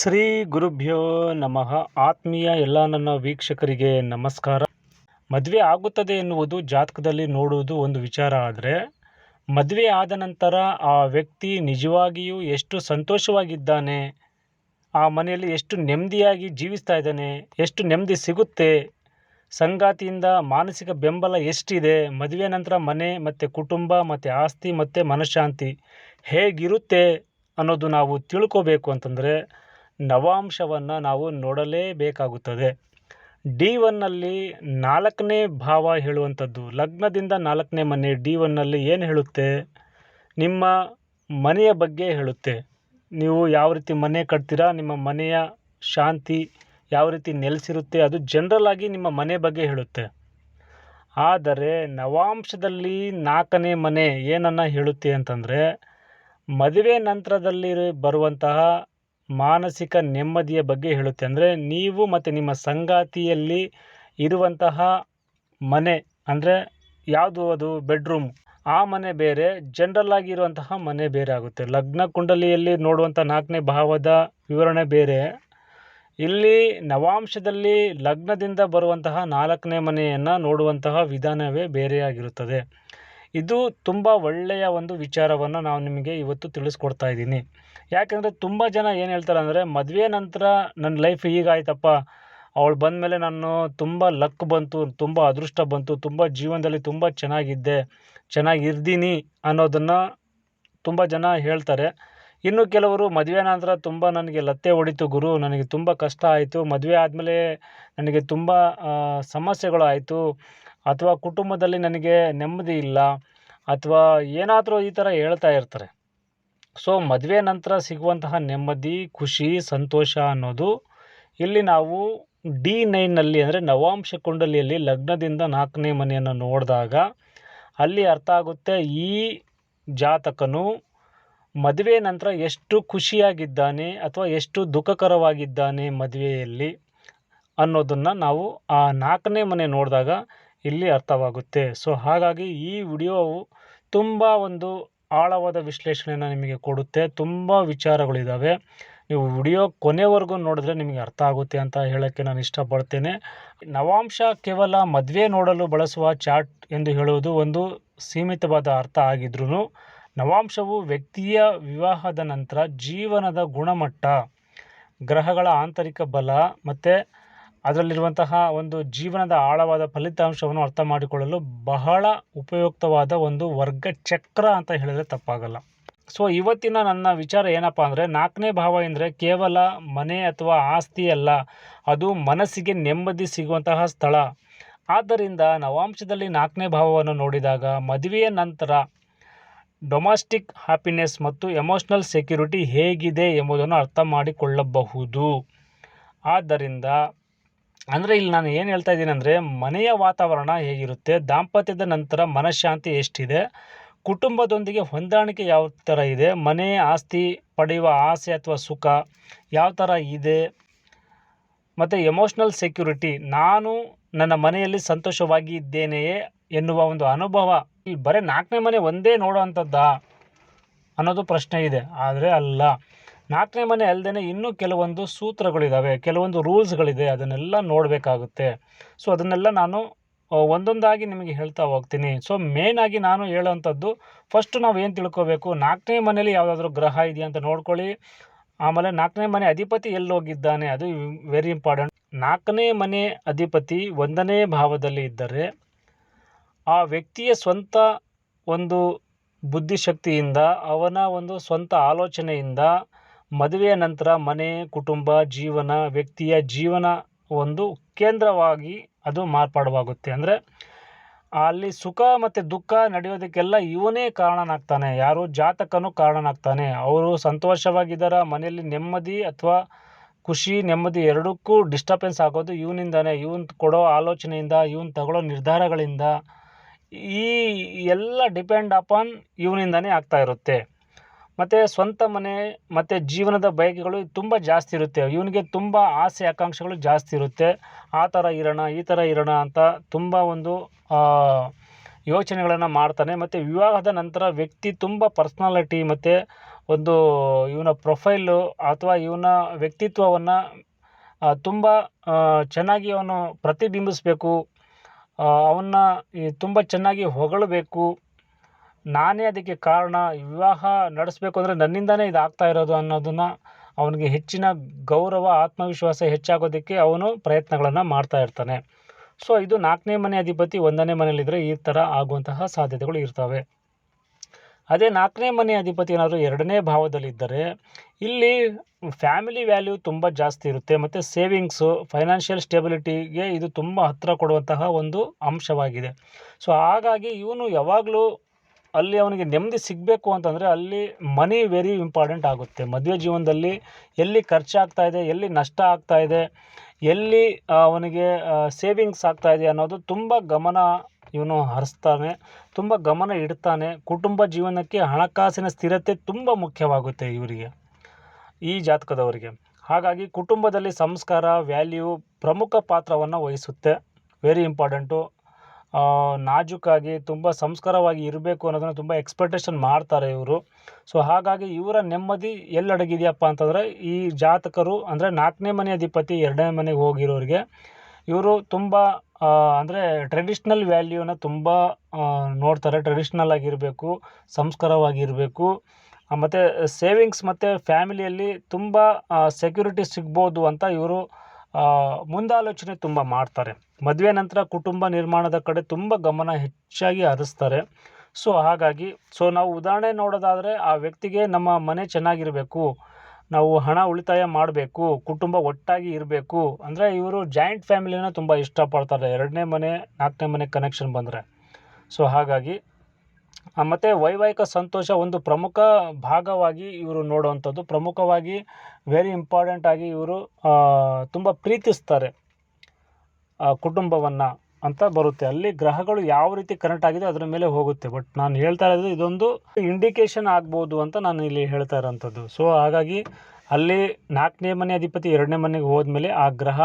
ಶ್ರೀ ಗುರುಭ್ಯೋ ನಮಃ. ಆತ್ಮೀಯ ಎಲ್ಲ ನನ್ನ ವೀಕ್ಷಕರಿಗೆ ನಮಸ್ಕಾರ. ಮದುವೆ ಆಗುತ್ತದೆ ಎನ್ನುವುದು ಜಾತಕದಲ್ಲಿ ನೋಡುವುದು ಒಂದು ವಿಚಾರ. ಆದರೆ ಮದುವೆ ಆದ ನಂತರ ಆ ವ್ಯಕ್ತಿ ನಿಜವಾಗಿಯೂ ಎಷ್ಟು ಸಂತೋಷವಾಗಿದ್ದಾನೆ, ಆ ಮನೆಯಲ್ಲಿ ಎಷ್ಟು ನೆಮ್ಮದಿಯಾಗಿ ಜೀವಿಸ್ತಾ ಇದ್ದಾನೆ, ಎಷ್ಟು ನೆಮ್ಮದಿ ಸಿಗುತ್ತೆ, ಸಂಗಾತಿಯಿಂದ ಮಾನಸಿಕ ಬೆಂಬಲ ಎಷ್ಟಿದೆ, ಮದುವೆ ನಂತರ ಮನೆ ಮತ್ತು ಕುಟುಂಬ ಮತ್ತು ಆಸ್ತಿ ಮತ್ತು ಮನಃಶಾಂತಿ ಹೇಗಿರುತ್ತೆ ಅನ್ನೋದು ನಾವು ತಿಳ್ಕೋಬೇಕು ಅಂತಂದರೆ ನವಾಂಶವನ್ನು ನಾವು ನೋಡಲೇಬೇಕಾಗುತ್ತದೆ. D1ನಲ್ಲಿ 4ನೇ ಭಾವ ಹೇಳುವಂಥದ್ದು, ಲಗ್ನದಿಂದ 4ನೇ ಮನೆ D1ನಲ್ಲಿ ಏನು ಹೇಳುತ್ತೆ? ನಿಮ್ಮ ಮನೆಯ ಬಗ್ಗೆ ಹೇಳುತ್ತೆ. ನೀವು ಯಾವ ರೀತಿ ಮನೆ ಕಟ್ತೀರಾ, ನಿಮ್ಮ ಮನೆಯ ಶಾಂತಿ ಯಾವ ರೀತಿ ನೆಲೆಸಿರುತ್ತೆ, ಅದು ಜನರಲ್ ಆಗಿ ನಿಮ್ಮ ಮನೆ ಬಗ್ಗೆ ಹೇಳುತ್ತೆ. ಆದರೆ ನವಾಂಶದಲ್ಲಿ 4ನೇ ಮನೆ ಏನನ್ನು ಹೇಳುತ್ತೆ ಅಂತಂದರೆ, ಮದುವೆ ನಂತರದಲ್ಲಿ ಬರುವಂತಹ ಮಾನಸಿಕ ನೆಮ್ಮದಿಯ ಬಗ್ಗೆ ಹೇಳುತ್ತೆ. ಅಂದರೆ ನೀವು ಮತ್ತು ನಿಮ್ಮ ಸಂಗಾತಿಯಲ್ಲಿ ಇರುವಂತಹ ಮನೆ, ಅಂದರೆ ಯಾವುದು ಅದು ಬೆಡ್ರೂಮ್, ಆ ಮನೆ ಬೇರೆ, ಜನರಲ್ ಆಗಿ ಇರುವಂತಹ ಮನೆ ಬೇರೆ ಆಗುತ್ತೆ. ಲಗ್ನ ಕುಂಡಲಿಯಲ್ಲಿ ನೋಡುವಂಥ 4ನೇ ಭಾವದ ವಿವರಣೆ ಬೇರೆ, ಇಲ್ಲಿ ನವಾಂಶದಲ್ಲಿ ಲಗ್ನದಿಂದ ಬರುವಂತಹ 4ನೇ ಮನೆಯನ್ನು ನೋಡುವಂತಹ ವಿಧಾನವೇ ಬೇರೆಯಾಗಿರುತ್ತದೆ. ಇದು ತುಂಬ ಒಳ್ಳೆಯ ಒಂದು ವಿಚಾರವನ್ನು ನಾವು ನಿಮಗೆ ಇವತ್ತು ತಿಳಿಸ್ಕೊಡ್ತಾ ಇದ್ದೀನಿ. ಯಾಕೆಂದರೆ ತುಂಬ ಜನ ಏನು ಹೇಳ್ತಾರೆ ಅಂದರೆ, ಮದುವೆ ನಂತರ ನನ್ನ ಲೈಫ್ ಹೀಗಾಯ್ತಪ್ಪ, ಅವಳು ಬಂದಮೇಲೆ ನಾನು ತುಂಬ ಲಕ್ ಬಂತು, ತುಂಬ ಅದೃಷ್ಟ ಬಂತು, ತುಂಬ ಜೀವನದಲ್ಲಿ ತುಂಬ ಚೆನ್ನಾಗಿರ್ತೀನಿ ಅನ್ನೋದನ್ನು ತುಂಬ ಜನ ಹೇಳ್ತಾರೆ. ಇನ್ನು ಕೆಲವರು ಮದುವೆ ನಂತರ ತುಂಬ ನನಗೆ ಲತ್ತೆ ಹೊಡಿತು ಗುರು, ನನಗೆ ತುಂಬ ಕಷ್ಟ ಆಯಿತು, ಮದುವೆ ಆದಮೇಲೆ ನನಗೆ ತುಂಬ ಸಮಸ್ಯೆಗಳು ಆಯಿತು, ಅಥವಾ ಕುಟುಂಬದಲ್ಲಿ ನನಗೆ ನೆಮ್ಮದಿ ಇಲ್ಲ, ಅಥವಾ ಏನಾದರೂ ಈ ಥರ ಹೇಳ್ತಾ ಇರ್ತಾರೆ. ಸೊ ಮದುವೆ ನಂತರ ಸಿಗುವಂತಹ ನೆಮ್ಮದಿ, ಖುಷಿ, ಸಂತೋಷ ಅನ್ನೋದು ಇಲ್ಲಿ ನಾವು D9ನಲ್ಲಿ ಅಂದರೆ ನವಾಂಶ ಕುಂಡಲಿಯಲ್ಲಿ ಲಗ್ನದಿಂದ 4ನೇ ಮನೆಯನ್ನು ನೋಡಿದಾಗ ಅಲ್ಲಿ ಅರ್ಥ ಆಗುತ್ತೆ, ಈ ಜಾತಕನು ಮದುವೆ ನಂತರ ಎಷ್ಟು ಖುಷಿಯಾಗಿದ್ದಾನೆ ಅಥವಾ ಎಷ್ಟು ದುಃಖಕರವಾಗಿದ್ದಾನೆ ಮದುವೆಯಲ್ಲಿ ಅನ್ನೋದನ್ನು ನಾವು ಆ 4ನೇ ಮನೆ ನೋಡಿದಾಗ ಇಲ್ಲಿ ಅರ್ಥವಾಗುತ್ತೆ. ಸೊ ಹಾಗಾಗಿ ಈ ವಿಡಿಯೋವು ತುಂಬ ಒಂದು ಆಳವಾದ ವಿಶ್ಲೇಷಣೆಯನ್ನು ನಿಮಗೆ ಕೊಡುತ್ತೆ. ತುಂಬ ವಿಚಾರಗಳಿದ್ದಾವೆ. ನೀವು ವಿಡಿಯೋ ಕೊನೆವರೆಗೂ ನೋಡಿದ್ರೆ ನಿಮಗೆ ಅರ್ಥ ಆಗುತ್ತೆ ಅಂತ ಹೇಳೋಕ್ಕೆ ನಾನು ಇಷ್ಟಪಡ್ತೇನೆ. ನವಾಂಶ ಕೇವಲ ಮದುವೆ ನೋಡಲು ಬಳಸುವ ಚಾರ್ಟ್ ಎಂದು ಹೇಳುವುದು ಒಂದು ಸೀಮಿತವಾದ ಅರ್ಥ ಆಗಿದ್ರೂ, ನವಾಂಶವು ವ್ಯಕ್ತಿಯ ವಿವಾಹದ ನಂತರ ಜೀವನದ ಗುಣಮಟ್ಟ, ಗ್ರಹಗಳ ಆಂತರಿಕ ಬಲ ಮತ್ತು ಅದರಲ್ಲಿರುವಂತಹ ಒಂದು ಜೀವನದ ಆಳವಾದ ಫಲಿತಾಂಶವನ್ನು ಅರ್ಥ ಮಾಡಿಕೊಳ್ಳಲು ಬಹಳ ಉಪಯುಕ್ತವಾದ ಒಂದು ವರ್ಗ ಚಕ್ರ ಅಂತ ಹೇಳಿದರೆ ತಪ್ಪಾಗಲ್ಲ. ಸೊ ಇವತ್ತಿನ ನನ್ನ ವಿಚಾರ ಏನಪ್ಪ ಅಂದರೆ, 4ನೇ ಭಾವ ಎಂದರೆ ಕೇವಲ ಮನೆ ಅಥವಾ ಆಸ್ತಿ ಅಲ್ಲ, ಅದು ಮನಸ್ಸಿಗೆ ನೆಮ್ಮದಿ ಸಿಗುವಂತಹ ಸ್ಥಳ. ಆದ್ದರಿಂದ ನವಾಂಶದಲ್ಲಿ 4ನೇ ಭಾವವನ್ನು ನೋಡಿದಾಗ ಮದುವೆಯ ನಂತರ ಡೊಮೆಸ್ಟಿಕ್ ಹ್ಯಾಪಿನೆಸ್ ಮತ್ತು ಎಮೋಷ್ನಲ್ ಸೆಕ್ಯೂರಿಟಿ ಹೇಗಿದೆ ಎಂಬುದನ್ನು ಅರ್ಥ ಮಾಡಿಕೊಳ್ಳಬಹುದು. ಆದ್ದರಿಂದ ಅಂದರೆ ಇಲ್ಲಿ ನಾನು ಏನು ಹೇಳ್ತಾ ಇದ್ದೀನಿ ಅಂದರೆ, ಮನೆಯ ವಾತಾವರಣ ಹೇಗಿರುತ್ತೆ, ದಾಂಪತ್ಯದ ನಂತರ ಮನಃಶಾಂತಿ ಎಷ್ಟಿದೆ, ಕುಟುಂಬದೊಂದಿಗೆ ಹೊಂದಾಣಿಕೆ ಯಾವ ಥರ ಇದೆ, ಮನೆ ಆಸ್ತಿ ಪಡೆಯುವ ಆಸೆ ಅಥವಾ ಸುಖ ಯಾವ ಥರ ಇದೆ, ಮತ್ತು ಎಮೋಷ್ನಲ್ ಸೆಕ್ಯೂರಿಟಿ, ನಾನು ನನ್ನ ಮನೆಯಲ್ಲಿ ಸಂತೋಷವಾಗಿ ಇದ್ದೇನೆಯೇ ಎನ್ನುವ ಒಂದು ಅನುಭವ. ಇಲ್ಲಿ ಬರೀ 4ನೇ ಮನೆ ಒಂದೇ ನೋಡೋವಂಥದ್ದಾ ಅನ್ನೋದು ಪ್ರಶ್ನೆ ಇದೆ. ಆದರೆ ಅಲ್ಲ, 4ನೇ ಮನೆ ಅಲ್ಲದೆ ಇನ್ನೂ ಕೆಲವೊಂದು ಸೂತ್ರಗಳಿದ್ದಾವೆ, ಕೆಲವೊಂದು ರೂಲ್ಸ್ಗಳಿದೆ, ಅದನ್ನೆಲ್ಲ ನೋಡಬೇಕಾಗುತ್ತೆ. ಸೊ ಅದನ್ನೆಲ್ಲ ನಾನು ಒಂದೊಂದಾಗಿ ನಿಮಗೆ ಹೇಳ್ತಾ ಹೋಗ್ತೀನಿ. ಸೊ ಮೇಯ್ನಾಗಿ ನಾನು ಹೇಳೋವಂಥದ್ದು, ಫಸ್ಟು ನಾವು ಏನು ತಿಳ್ಕೋಬೇಕು, 4ನೇ ಮನೆಯಲ್ಲಿ ಯಾವುದಾದ್ರೂ ಗ್ರಹ ಇದೆಯಾ ಅಂತ ನೋಡ್ಕೊಳ್ಳಿ. ಆಮೇಲೆ 4ನೇ ಮನೆ ಅಧಿಪತಿ ಎಲ್ಲಿ ಹೋಗಿದ್ದಾನೆ, ಅದು ವೆರಿ ಇಂಪಾರ್ಟೆಂಟ್. 4ನೇ ಮನೆ ಅಧಿಪತಿ 1ನೇ ಭಾವದಲ್ಲಿ ಇದ್ದರೆ ಆ ವ್ಯಕ್ತಿಯ ಸ್ವಂತ ಒಂದು ಬುದ್ಧಿಶಕ್ತಿಯಿಂದ, ಅವನ ಒಂದು ಸ್ವಂತ ಆಲೋಚನೆಯಿಂದ ಮದುವೆಯ ನಂತರ ಮನೆ, ಕುಟುಂಬ, ಜೀವನ, ವ್ಯಕ್ತಿಯ ಜೀವನ ಒಂದು ಕೇಂದ್ರವಾಗಿ ಅದು ಮಾರ್ಪಾಡವಾಗುತ್ತೆ. ಅಂದರೆ ಅಲ್ಲಿ ಸುಖ ಮತ್ತು ದುಃಖ ನಡೆಯೋದಕ್ಕೆಲ್ಲ ಇವನೇ ಕಾರಣನಾಗ್ತಾನೆ. ಯಾರು? ಜಾತಕನು ಕಾರಣನಾಗ್ತಾನೆ. ಅವರು ಸಂತೋಷವಾಗಿದ್ದಾರ, ಮನೆಯಲ್ಲಿ ನೆಮ್ಮದಿ ಅಥವಾ ಖುಷಿ, ನೆಮ್ಮದಿ ಎರಡಕ್ಕೂ ಡಿಸ್ಟರ್ಬೆನ್ಸ್ ಆಗೋದು ಇವನಿಂದಾನೆ. ಇವನು ಕೊಡೋ ಆಲೋಚನೆಯಿಂದ, ಇವನು ತಗೊಳ್ಳೋ ನಿರ್ಧಾರಗಳಿಂದ, ಈ ಎಲ್ಲ ಡಿಪೆಂಡ್ ಅಪಾನ್ ಇವನಿಂದಾನೇ ಆಗ್ತಾ ಇರುತ್ತೆ. ಮತ್ತು ಸ್ವಂತ ಮನೆ ಮತ್ತು ಜೀವನದ ಬಯಕೆಗಳು ತುಂಬ ಜಾಸ್ತಿ ಇರುತ್ತೆ. ಇವನಿಗೆ ತುಂಬ ಆಸೆ ಆಕಾಂಕ್ಷೆಗಳು ಜಾಸ್ತಿ ಇರುತ್ತೆ. ಆ ಥರ ಇರೋಣ, ಈ ಥರ ಇರೋಣ ಅಂತ ತುಂಬ ಒಂದು ಯೋಚನೆಗಳನ್ನು ಮಾಡ್ತಾನೆ. ಮತ್ತು ವಿವಾಹದ ನಂತರ ವ್ಯಕ್ತಿ ತುಂಬ ಪರ್ಸ್ನಾಲಿಟಿ ಮತ್ತು ಒಂದು ಇವನ ಪ್ರೊಫೈಲು ಅಥವಾ ಇವನ ವ್ಯಕ್ತಿತ್ವವನ್ನು ತುಂಬ ಚೆನ್ನಾಗಿ ಅವನು ಪ್ರತಿಬಿಂಬಿಸಬೇಕು. ಅವನ್ನ ತುಂಬ ಚೆನ್ನಾಗಿ ಹೊಗಳಬೇಕು. ನಾನೇ ಅದಕ್ಕೆ ಕಾರಣ, ವಿವಾಹ ನಡೆಸಬೇಕು ಅಂದರೆ ನನ್ನಿಂದನೇ ಇದಾಗ್ತಾ ಇರೋದು ಅನ್ನೋದನ್ನು ಅವನಿಗೆ ಹೆಚ್ಚಿನ ಗೌರವ, ಆತ್ಮವಿಶ್ವಾಸ ಹೆಚ್ಚಾಗೋದಕ್ಕೆ ಅವನು ಪ್ರಯತ್ನಗಳನ್ನು ಮಾಡ್ತಾ ಇರ್ತಾನೆ. ಸೊ ಇದು 4ನೇ ಮನೆ ಅಧಿಪತಿ 1ನೇ ಮನೆಯಲ್ಲಿದ್ದರೆ ಈ ಥರ ಆಗುವಂತಹ ಸಾಧ್ಯತೆಗಳು ಇರ್ತವೆ. ಅದೇ 4ನೇ ಮನೆ ಅಧಿಪತಿ ಏನಾದರೂ 2ನೇ ಭಾವದಲ್ಲಿದ್ದರೆ ಇಲ್ಲಿ ಫ್ಯಾಮಿಲಿ ವ್ಯಾಲ್ಯೂ ತುಂಬ ಜಾಸ್ತಿ ಇರುತ್ತೆ. ಮತ್ತು ಸೇವಿಂಗ್ಸು, ಫೈನಾನ್ಷಿಯಲ್ ಸ್ಟೆಬಿಲಿಟಿಗೆ ಇದು ತುಂಬ ಹತ್ತಿರ ಕೊಡುವಂತಹ ಒಂದು ಅಂಶವಾಗಿದೆ. ಸೊ ಹಾಗಾಗಿ ಇವನು ಯಾವಾಗಲೂ ಅಲ್ಲಿ ಅವನಿಗೆ ನೆಮ್ಮದಿ ಸಿಗಬೇಕು ಅಂತಂದರೆ ಅಲ್ಲಿ ಮನಿ ವೆರಿ ಇಂಪಾರ್ಟೆಂಟ್ ಆಗುತ್ತೆ. ಮದುವೆ ಜೀವನದಲ್ಲಿ ಎಲ್ಲಿ ಖರ್ಚಾಗ್ತಾ ಇದೆ, ಎಲ್ಲಿ ನಷ್ಟ ಆಗ್ತಾ ಇದೆ, ಎಲ್ಲಿ ಅವನಿಗೆ ಸೇವಿಂಗ್ಸ್ ಆಗ್ತಾ ಇದೆ ಅನ್ನೋದು ತುಂಬ ಗಮನ ಇವನು ಹರಿಸ್ತಾನೆ, ತುಂಬ ಗಮನ ಇಡ್ತಾನೆ. ಕುಟುಂಬ ಜೀವನಕ್ಕೆ ಹಣಕಾಸಿನ ಸ್ಥಿರತೆ ತುಂಬ ಮುಖ್ಯವಾಗುತ್ತೆ ಇವರಿಗೆ, ಈ ಜಾತಕದವರಿಗೆ. ಹಾಗಾಗಿ ಕುಟುಂಬದಲ್ಲಿ ಸಂಸ್ಕಾರ, ವ್ಯಾಲ್ಯೂ ಪ್ರಮುಖ ಪಾತ್ರವನ್ನು ವಹಿಸುತ್ತೆ. Very important. ನಾಜೂಕಾಗಿ ತುಂಬ ಸಂಸ್ಕಾರವಾಗಿ ಇರಬೇಕು ಅನ್ನೋದನ್ನು ತುಂಬ ಎಕ್ಸ್ಪೆಕ್ಟೇಷನ್ ಮಾಡ್ತಾರೆ ಇವರು. ಸೊ ಹಾಗಾಗಿ ಇವರ ನೆಮ್ಮದಿ ಎಲ್ಲಡಗಿದೆಯಪ್ಪ ಅಂತಂದರೆ ಈ ಜಾತಕರು ಅಂದರೆ 4ನೇ ಮನೆ ಅಧಿಪತಿ 2ನೇ ಮನೆಗೆ ಹೋಗಿರೋರಿಗೆ ಇವರು ತುಂಬ ಅಂದರೆ ಟ್ರೆಡಿಷ್ನಲ್ ವ್ಯಾಲ್ಯೂನ ತುಂಬ ನೋಡ್ತಾರೆ. ಟ್ರೆಡಿಷ್ನಲ್ ಆಗಿರಬೇಕು, ಸಂಸ್ಕಾರವಾಗಿರಬೇಕು, ಮತ್ತು ಸೇವಿಂಗ್ಸ್ ಮತ್ತು ಫ್ಯಾಮಿಲಿಯಲ್ಲಿ ತುಂಬ ಸೆಕ್ಯೂರಿಟಿ ಸಿಗ್ಬೋದು ಅಂತ ಇವರು ಮುಂದಾಲೋಚನೆ ತುಂಬ ಮಾಡ್ತಾರೆ. ಮದುವೆ ನಂತರ ಕುಟುಂಬ ನಿರ್ಮಾಣದ ಕಡೆ ತುಂಬ ಗಮನ ಹೆಚ್ಚಾಗಿ ಹರಿಸ್ತಾರೆ. ಸೊ ಹಾಗಾಗಿ ನಾವು ಉದಾಹರಣೆ ನೋಡೋದಾದರೆ ಆ ವ್ಯಕ್ತಿಗೆ ನಮ್ಮ ಮನೆ ಚೆನ್ನಾಗಿರಬೇಕು, ನಾವು ಹಣ ಉಳಿತಾಯ ಮಾಡಬೇಕು, ಕುಟುಂಬ ಒಟ್ಟಾಗಿ ಇರಬೇಕು ಅಂದರೆ ಇವರು ಜಾಯಿಂಟ್ ಫ್ಯಾಮಿಲಿನ ತುಂಬ ಇಷ್ಟಪಡ್ತಾರೆ 2ನೇ ಮನೆ 4ನೇ ಮನೆ ಕನೆಕ್ಷನ್ ಬಂದರೆ. ಸೊ ಹಾಗಾಗಿ ಮತ್ತು ವೈವಾಹಿಕ ಸಂತೋಷ ಒಂದು ಪ್ರಮುಖ ಭಾಗವಾಗಿ ಇವರು ನೋಡುವಂಥದ್ದು. ಪ್ರಮುಖವಾಗಿ ವೆರಿ ಇಂಪಾರ್ಟೆಂಟ್ ಆಗಿ ಇವರು ತುಂಬ ಪ್ರೀತಿಸ್ತಾರೆ ಕುಟುಂಬವನ್ನು ಅಂತ ಬರುತ್ತೆ. ಅಲ್ಲಿ ಗ್ರಹಗಳು ಯಾವ ರೀತಿ ಕನೆಕ್ಟ್ ಆಗಿದೆ ಅದರ ಮೇಲೆ ಹೋಗುತ್ತೆ. ಬಟ್ ನಾನು ಹೇಳ್ತಾ ಇರೋದು ಇದೊಂದು ಇಂಡಿಕೇಶನ್ ಆಗ್ಬೋದು ಅಂತ ನಾನು ಇಲ್ಲಿ ಹೇಳ್ತಾ ಇರೋಂಥದ್ದು. ಸೊ ಹಾಗಾಗಿ ಅಲ್ಲಿ 4ನೇ ಮನೆ ಅಧಿಪತಿ 2ನೇ ಮನೆಗೆ ಹೋದ್ಮೇಲೆ ಆ ಗ್ರಹ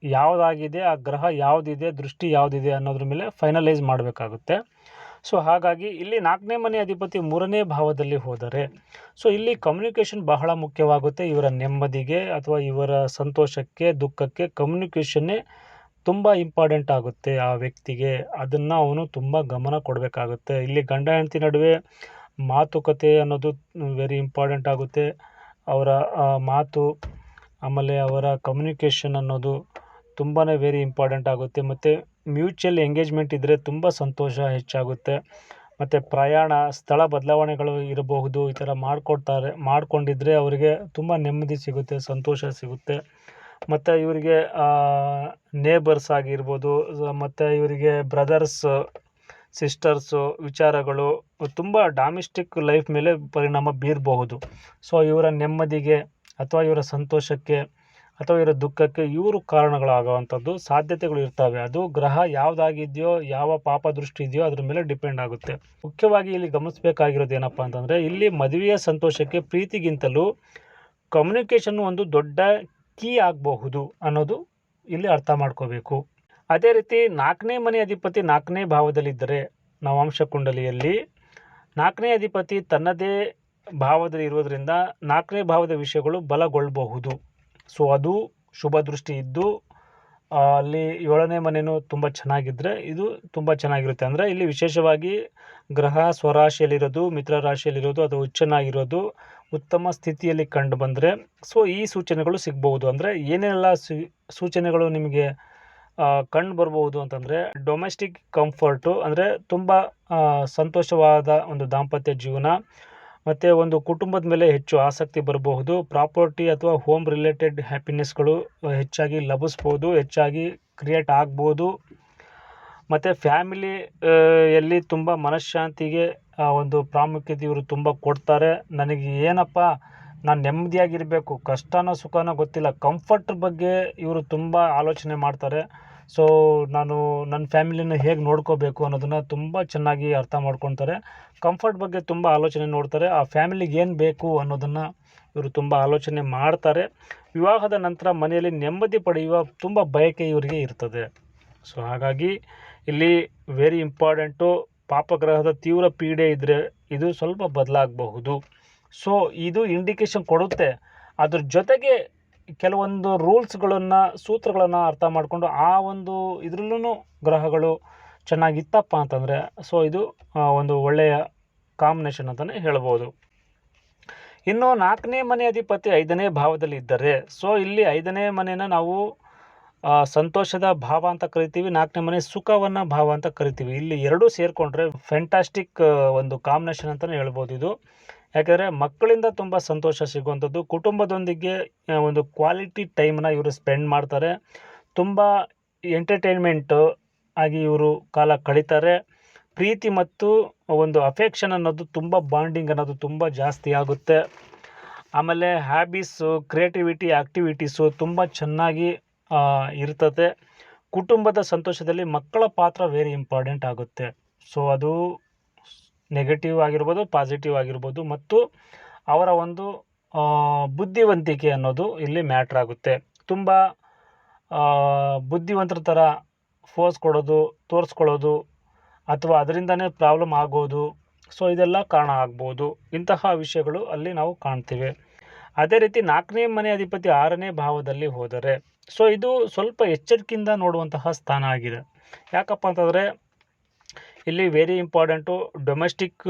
ಯಾವುದಾಗಿದೆ, ಆ ಗ್ರಹ ಯಾವುದಿದೆ, ದೃಷ್ಟಿ ಯಾವುದಿದೆ ಅನ್ನೋದ್ರ ಮೇಲೆ ಫೈನಲೈಸ್ ಮಾಡಬೇಕಾಗುತ್ತೆ. ಸೊ ಹಾಗಾಗಿ ಇಲ್ಲಿ 4ನೇ ಮನೆ ಅಧಿಪತಿ 3ನೇ ಭಾವದಲ್ಲಿ ಹೋದರೆ ಸೊ ಇಲ್ಲಿ ಕಮ್ಯುನಿಕೇಷನ್ ಬಹಳ ಮುಖ್ಯವಾಗುತ್ತೆ. ಇವರ ನೆಮ್ಮದಿಗೆ ಅಥವಾ ಇವರ ಸಂತೋಷಕ್ಕೆ, ದುಃಖಕ್ಕೆ ಕಮ್ಯುನಿಕೇಷನ್ನೇ ತುಂಬ ಇಂಪಾರ್ಟೆಂಟ್ ಆಗುತ್ತೆ ಆ ವ್ಯಕ್ತಿಗೆ. ಅದನ್ನು ಅವನು ತುಂಬ ಗಮನ ಕೊಡಬೇಕಾಗುತ್ತೆ. ಇಲ್ಲಿ ಗಂಡ ಹೆಂಡತಿ ನಡುವೆ ಮಾತುಕತೆ ಅನ್ನೋದು ವೆರಿ ಇಂಪಾರ್ಟೆಂಟ್ ಆಗುತ್ತೆ. ಅವರ ಮಾತು ಆಮೇಲೆ ಅವರ ಕಮ್ಯುನಿಕೇಷನ್ ಅನ್ನೋದು ತುಂಬಾ ವೆರಿ ಇಂಪಾರ್ಟೆಂಟ್ ಆಗುತ್ತೆ. ಮತ್ತು ಮ್ಯೂಚುವಲ್ ಎಂಗೇಜ್ಮೆಂಟ್ ಇದ್ದರೆ ತುಂಬ ಸಂತೋಷ ಹೆಚ್ಚಾಗುತ್ತೆ. ಮತ್ತು ಪ್ರಯಾಣ, ಸ್ಥಳ ಬದಲಾವಣೆಗಳು ಇರಬಹುದು. ಈ ಥರ ಮಾಡ್ಕೊಂಡಿದ್ರೆ ಅವರಿಗೆ ತುಂಬ ನೆಮ್ಮದಿ ಸಿಗುತ್ತೆ, ಸಂತೋಷ ಸಿಗುತ್ತೆ. ಮತ್ತು ಇವರಿಗೆ ನೇಬರ್ಸ್ ಆಗಿರ್ಬೋದು, ಮತ್ತು ಇವರಿಗೆ ಬ್ರದರ್ಸ್, ಸಿಸ್ಟರ್ಸು ವಿಚಾರಗಳು ತುಂಬ ಡೊಮೆಸ್ಟಿಕ್ ಲೈಫ್ ಮೇಲೆ ಪರಿಣಾಮ ಬೀರಬಹುದು. ಸೊ ಇವರ ನೆಮ್ಮದಿಗೆ ಅಥವಾ ಇವರ ಸಂತೋಷಕ್ಕೆ ಅಥವಾ ಇವರ ದುಃಖಕ್ಕೆ ಇವರು ಕಾರಣಗಳಾಗುವಂಥದ್ದು ಸಾಧ್ಯತೆಗಳು ಇರ್ತವೆ. ಅದು ಗ್ರಹ ಯಾವುದಾಗಿದೆಯೋ, ಯಾವ ಪಾಪ ದೃಷ್ಟಿ ಇದೆಯೋ ಅದ್ರ ಮೇಲೆ ಡಿಪೆಂಡ್ ಆಗುತ್ತೆ. ಮುಖ್ಯವಾಗಿ ಇಲ್ಲಿ ಗಮನಿಸಬೇಕಾಗಿರೋದು ಏನಪ್ಪ ಅಂತಂದರೆ ಇಲ್ಲಿ ಮದುವೆಯ ಸಂತೋಷಕ್ಕೆ ಪ್ರೀತಿಗಿಂತಲೂ ಕಮ್ಯುನಿಕೇಷನ್ ಒಂದು ದೊಡ್ಡ ಕೀ ಆಗಬಹುದು ಅನ್ನೋದು ಇಲ್ಲಿ ಅರ್ಥ ಮಾಡ್ಕೋಬೇಕು. ಅದೇ ರೀತಿ 4ನೇ ಮನೆ ಅಧಿಪತಿ 4ನೇ ಭಾವದಲ್ಲಿದ್ದರೆ ನವಾಂಶ ಕುಂಡಲಿಯಲ್ಲಿ 4ನೇ ಅಧಿಪತಿ ತನ್ನದೇ ಭಾವದಲ್ಲಿ ಇರೋದ್ರಿಂದ 4ನೇ ಭಾವದ ವಿಷಯಗಳು ಬಲಗೊಳ್ಳಬಹುದು. ಸೊ ಅದು ಶುಭ ದೃಷ್ಟಿ ಇದ್ದು ಅಲ್ಲಿ 7ನೇ ಮನೆಯೂ ತುಂಬ ಚೆನ್ನಾಗಿದ್ದರೆ ಇದು ತುಂಬ ಚೆನ್ನಾಗಿರುತ್ತೆ. ಅಂದರೆ ಇಲ್ಲಿ ವಿಶೇಷವಾಗಿ ಗ್ರಹ ಸ್ವರಾಶಿಯಲ್ಲಿರೋದು, ಮಿತ್ರ ರಾಶಿಯಲ್ಲಿರೋದು, ಅದು ಉಚ್ಚನಾಗಿರೋದು ಉತ್ತಮ ಸ್ಥಿತಿಯಲ್ಲಿ ಕಂಡು ಬಂದರೆ ಸೊ ಈ ಸೂಚನೆಗಳು ಸಿಗ್ಬೋದು. ಅಂದರೆ ಏನೆಲ್ಲ ಸೂಚನೆಗಳು ನಿಮಗೆ ಕಂಡು ಬರ್ಬೋದು ಅಂತಂದರೆ ಡೊಮೆಸ್ಟಿಕ್ ಕಂಫರ್ಟು ಅಂದರೆ ತುಂಬ ಸಂತೋಷವಾದ ಒಂದು ದಾಂಪತ್ಯ ಜೀವನ, ಮತ್ತು ಒಂದು ಕುಟುಂಬದ ಮೇಲೆ ಹೆಚ್ಚು ಆಸಕ್ತಿ ಬರಬಹುದು. ಪ್ರಾಪರ್ಟಿ ಅಥವಾ ಹೋಮ್ ರಿಲೇಟೆಡ್ ಹ್ಯಾಪಿನೆಸ್ಗಳು ಹೆಚ್ಚಾಗಿ ಲಭಿಸ್ಬೋದು, ಹೆಚ್ಚಾಗಿ ಕ್ರಿಯೇಟ್ ಆಗ್ಬೋದು. ಮತ್ತು ಫ್ಯಾಮಿಲಿಯಲ್ಲಿ ತುಂಬ ಮನಃಶಾಂತಿಗೆ ಒಂದು ಪ್ರಾಮುಖ್ಯತೆ ಇವರು ತುಂಬ ಕೊಡ್ತಾರೆ. ನನಗೆ ಏನಪ್ಪ ನಾನು ನೆಮ್ಮದಿಯಾಗಿರಬೇಕು, ಕಷ್ಟನೋ ಸುಖನೋ ಗೊತ್ತಿಲ್ಲ, ಕಂಫರ್ಟ್ ಬಗ್ಗೆ ಇವರು ತುಂಬ ಆಲೋಚನೆ ಮಾಡ್ತಾರೆ. ಸೊ ನಾನು ನನ್ನ ಫ್ಯಾಮಿಲಿನ ಹೇಗೆ ನೋಡ್ಕೋಬೇಕು ಅನ್ನೋದನ್ನು ತುಂಬ ಚೆನ್ನಾಗಿ ಅರ್ಥ ಮಾಡ್ಕೊತಾರೆ. ಕಂಫರ್ಟ್ ಬಗ್ಗೆ ತುಂಬ ಆಲೋಚನೆ ನೋಡ್ತಾರೆ. ಆ ಫ್ಯಾಮಿಲಿಗೆ ಏನು ಬೇಕು ಅನ್ನೋದನ್ನು ಇವರು ತುಂಬ ಆಲೋಚನೆ ಮಾಡ್ತಾರೆ. ವಿವಾಹದ ನಂತರ ಮನೆಯಲ್ಲಿ ನೆಮ್ಮದಿ ಪಡೆಯುವ ತುಂಬ ಬಯಕೆ ಇವರಿಗೆ ಇರ್ತದೆ. ಸೊ ಹಾಗಾಗಿ ಇಲ್ಲಿ ವೆರಿ ಇಂಪಾರ್ಟೆಂಟು ಪಾಪಗ್ರಹದ ತೀವ್ರ ಪೀಡೆ ಇದ್ದರೆ ಇದು ಸ್ವಲ್ಪ ಬದಲಾಗಬಹುದು. ಸೊ ಇದು ಇಂಡಿಕೇಶನ್ ಕೊಡುತ್ತೆ. ಅದ್ರ ಜೊತೆಗೆ ಕೆಲವೊಂದು ರೂಲ್ಸ್ಗಳನ್ನು, ಸೂತ್ರಗಳನ್ನು ಅರ್ಥ ಮಾಡಿಕೊಂಡು ಆ ಒಂದು ಇದರಲ್ಲೂ ಗ್ರಹಗಳು ಚೆನ್ನಾಗಿತ್ತಪ್ಪ ಅಂತಂದರೆ ಸೊ ಇದು ಒಂದು ಒಳ್ಳೆಯ ಕಾಂಬಿನೇಷನ್ ಅಂತಲೇ ಹೇಳ್ಬೋದು. ಇನ್ನು 4ನೇ ಮನೆ ಅಧಿಪತಿ 5ನೇ ಭಾವದಲ್ಲಿ ಇದ್ದರೆ, ಸೊ ಇಲ್ಲಿ 5ನೇ ಮನೆನ ನಾವು ಸಂತೋಷದ ಭಾವ ಅಂತ ಕರಿತೀವಿ, 4ನೇ ಮನೆ ಸುಖವನ್ನು ಭಾವ ಅಂತ ಕರಿತೀವಿ. ಇಲ್ಲಿ ಎರಡೂ ಸೇರಿಕೊಂಡ್ರೆ ಫ್ಯಾಂಟಾಸ್ಟಿಕ್ ಒಂದು ಕಾಂಬಿನೇಷನ್ ಅಂತಲೇ ಹೇಳ್ಬೋದು ಇದು. ಯಾಕೆಂದರೆ ಮಕ್ಕಳಿಂದ ತುಂಬ ಸಂತೋಷ ಸಿಗುವಂಥದ್ದು, ಕುಟುಂಬದೊಂದಿಗೆ ಒಂದು ಕ್ವಾಲಿಟಿ ಟೈಮ್ನ ಇವರು ಸ್ಪೆಂಡ್ ಮಾಡ್ತಾರೆ, ತುಂಬ ಎಂಟರ್ಟೈನ್ಮೆಂಟ್ ಆಗಿ ಇವರು ಕಾಲ ಕಳೀತಾರೆ. ಪ್ರೀತಿ ಮತ್ತು ಒಂದು ಅಫೆಕ್ಷನ್ ಅನ್ನೋದು ತುಂಬ, ಬಾಂಡಿಂಗ್ ಅನ್ನೋದು ತುಂಬ ಜಾಸ್ತಿ ಆಗುತ್ತೆ. ಆಮೇಲೆ ಹ್ಯಾಬೀಸು, ಕ್ರಿಯೇಟಿವಿಟಿ, ಆ್ಯಕ್ಟಿವಿಟೀಸು ತುಂಬ ಚೆನ್ನಾಗಿ ಇರ್ತದೆ. ಕುಟುಂಬದ ಸಂತೋಷದಲ್ಲಿ ಮಕ್ಕಳ ಪಾತ್ರ ವೆರಿ ಇಂಪಾರ್ಟೆಂಟ್ ಆಗುತ್ತೆ. ಸೊ ಅದು ನೆಗೆಟಿವ್ ಆಗಿರ್ಬೋದು, ಪಾಸಿಟಿವ್ ಆಗಿರ್ಬೋದು, ಮತ್ತು ಅವರ ಒಂದು ಬುದ್ಧಿವಂತಿಕೆ ಅನ್ನೋದು ಇಲ್ಲಿ ಮ್ಯಾಟ್ರ್ ಆಗುತ್ತೆ. ತುಂಬ ಬುದ್ಧಿವಂತರ ಥರ ಫೋರ್ಸ್ ಕೊಡೋದು, ತೋರಿಸ್ಕೊಳ್ಳೋದು, ಅಥವಾ ಅದರಿಂದನೇ ಪ್ರಾಬ್ಲಮ್ ಆಗೋದು, ಸೊ ಇದೆಲ್ಲ ಕಾರಣ ಆಗ್ಬೋದು. ಇಂತಹ ವಿಷಯಗಳು ಅಲ್ಲಿ ನಾವು ಕಾಣ್ತೀವಿ. ಅದೇ ರೀತಿ 4ನೇ ಮನೆ ಅಧಿಪತಿ 6ನೇ ಭಾವದಲ್ಲಿ ಹೋದರೆ, ಸೊ ಇದು ಸ್ವಲ್ಪ ಎಚ್ಚರಿಕೆಯಿಂದ ನೋಡುವಂತಹ ಸ್ಥಾನ ಆಗಿದೆ. ಯಾಕಪ್ಪ ಅಂತಂದರೆ ಇಲ್ಲಿ ವೆರಿ ಇಂಪಾರ್ಟೆಂಟು, ಡೊಮೆಸ್ಟಿಕ್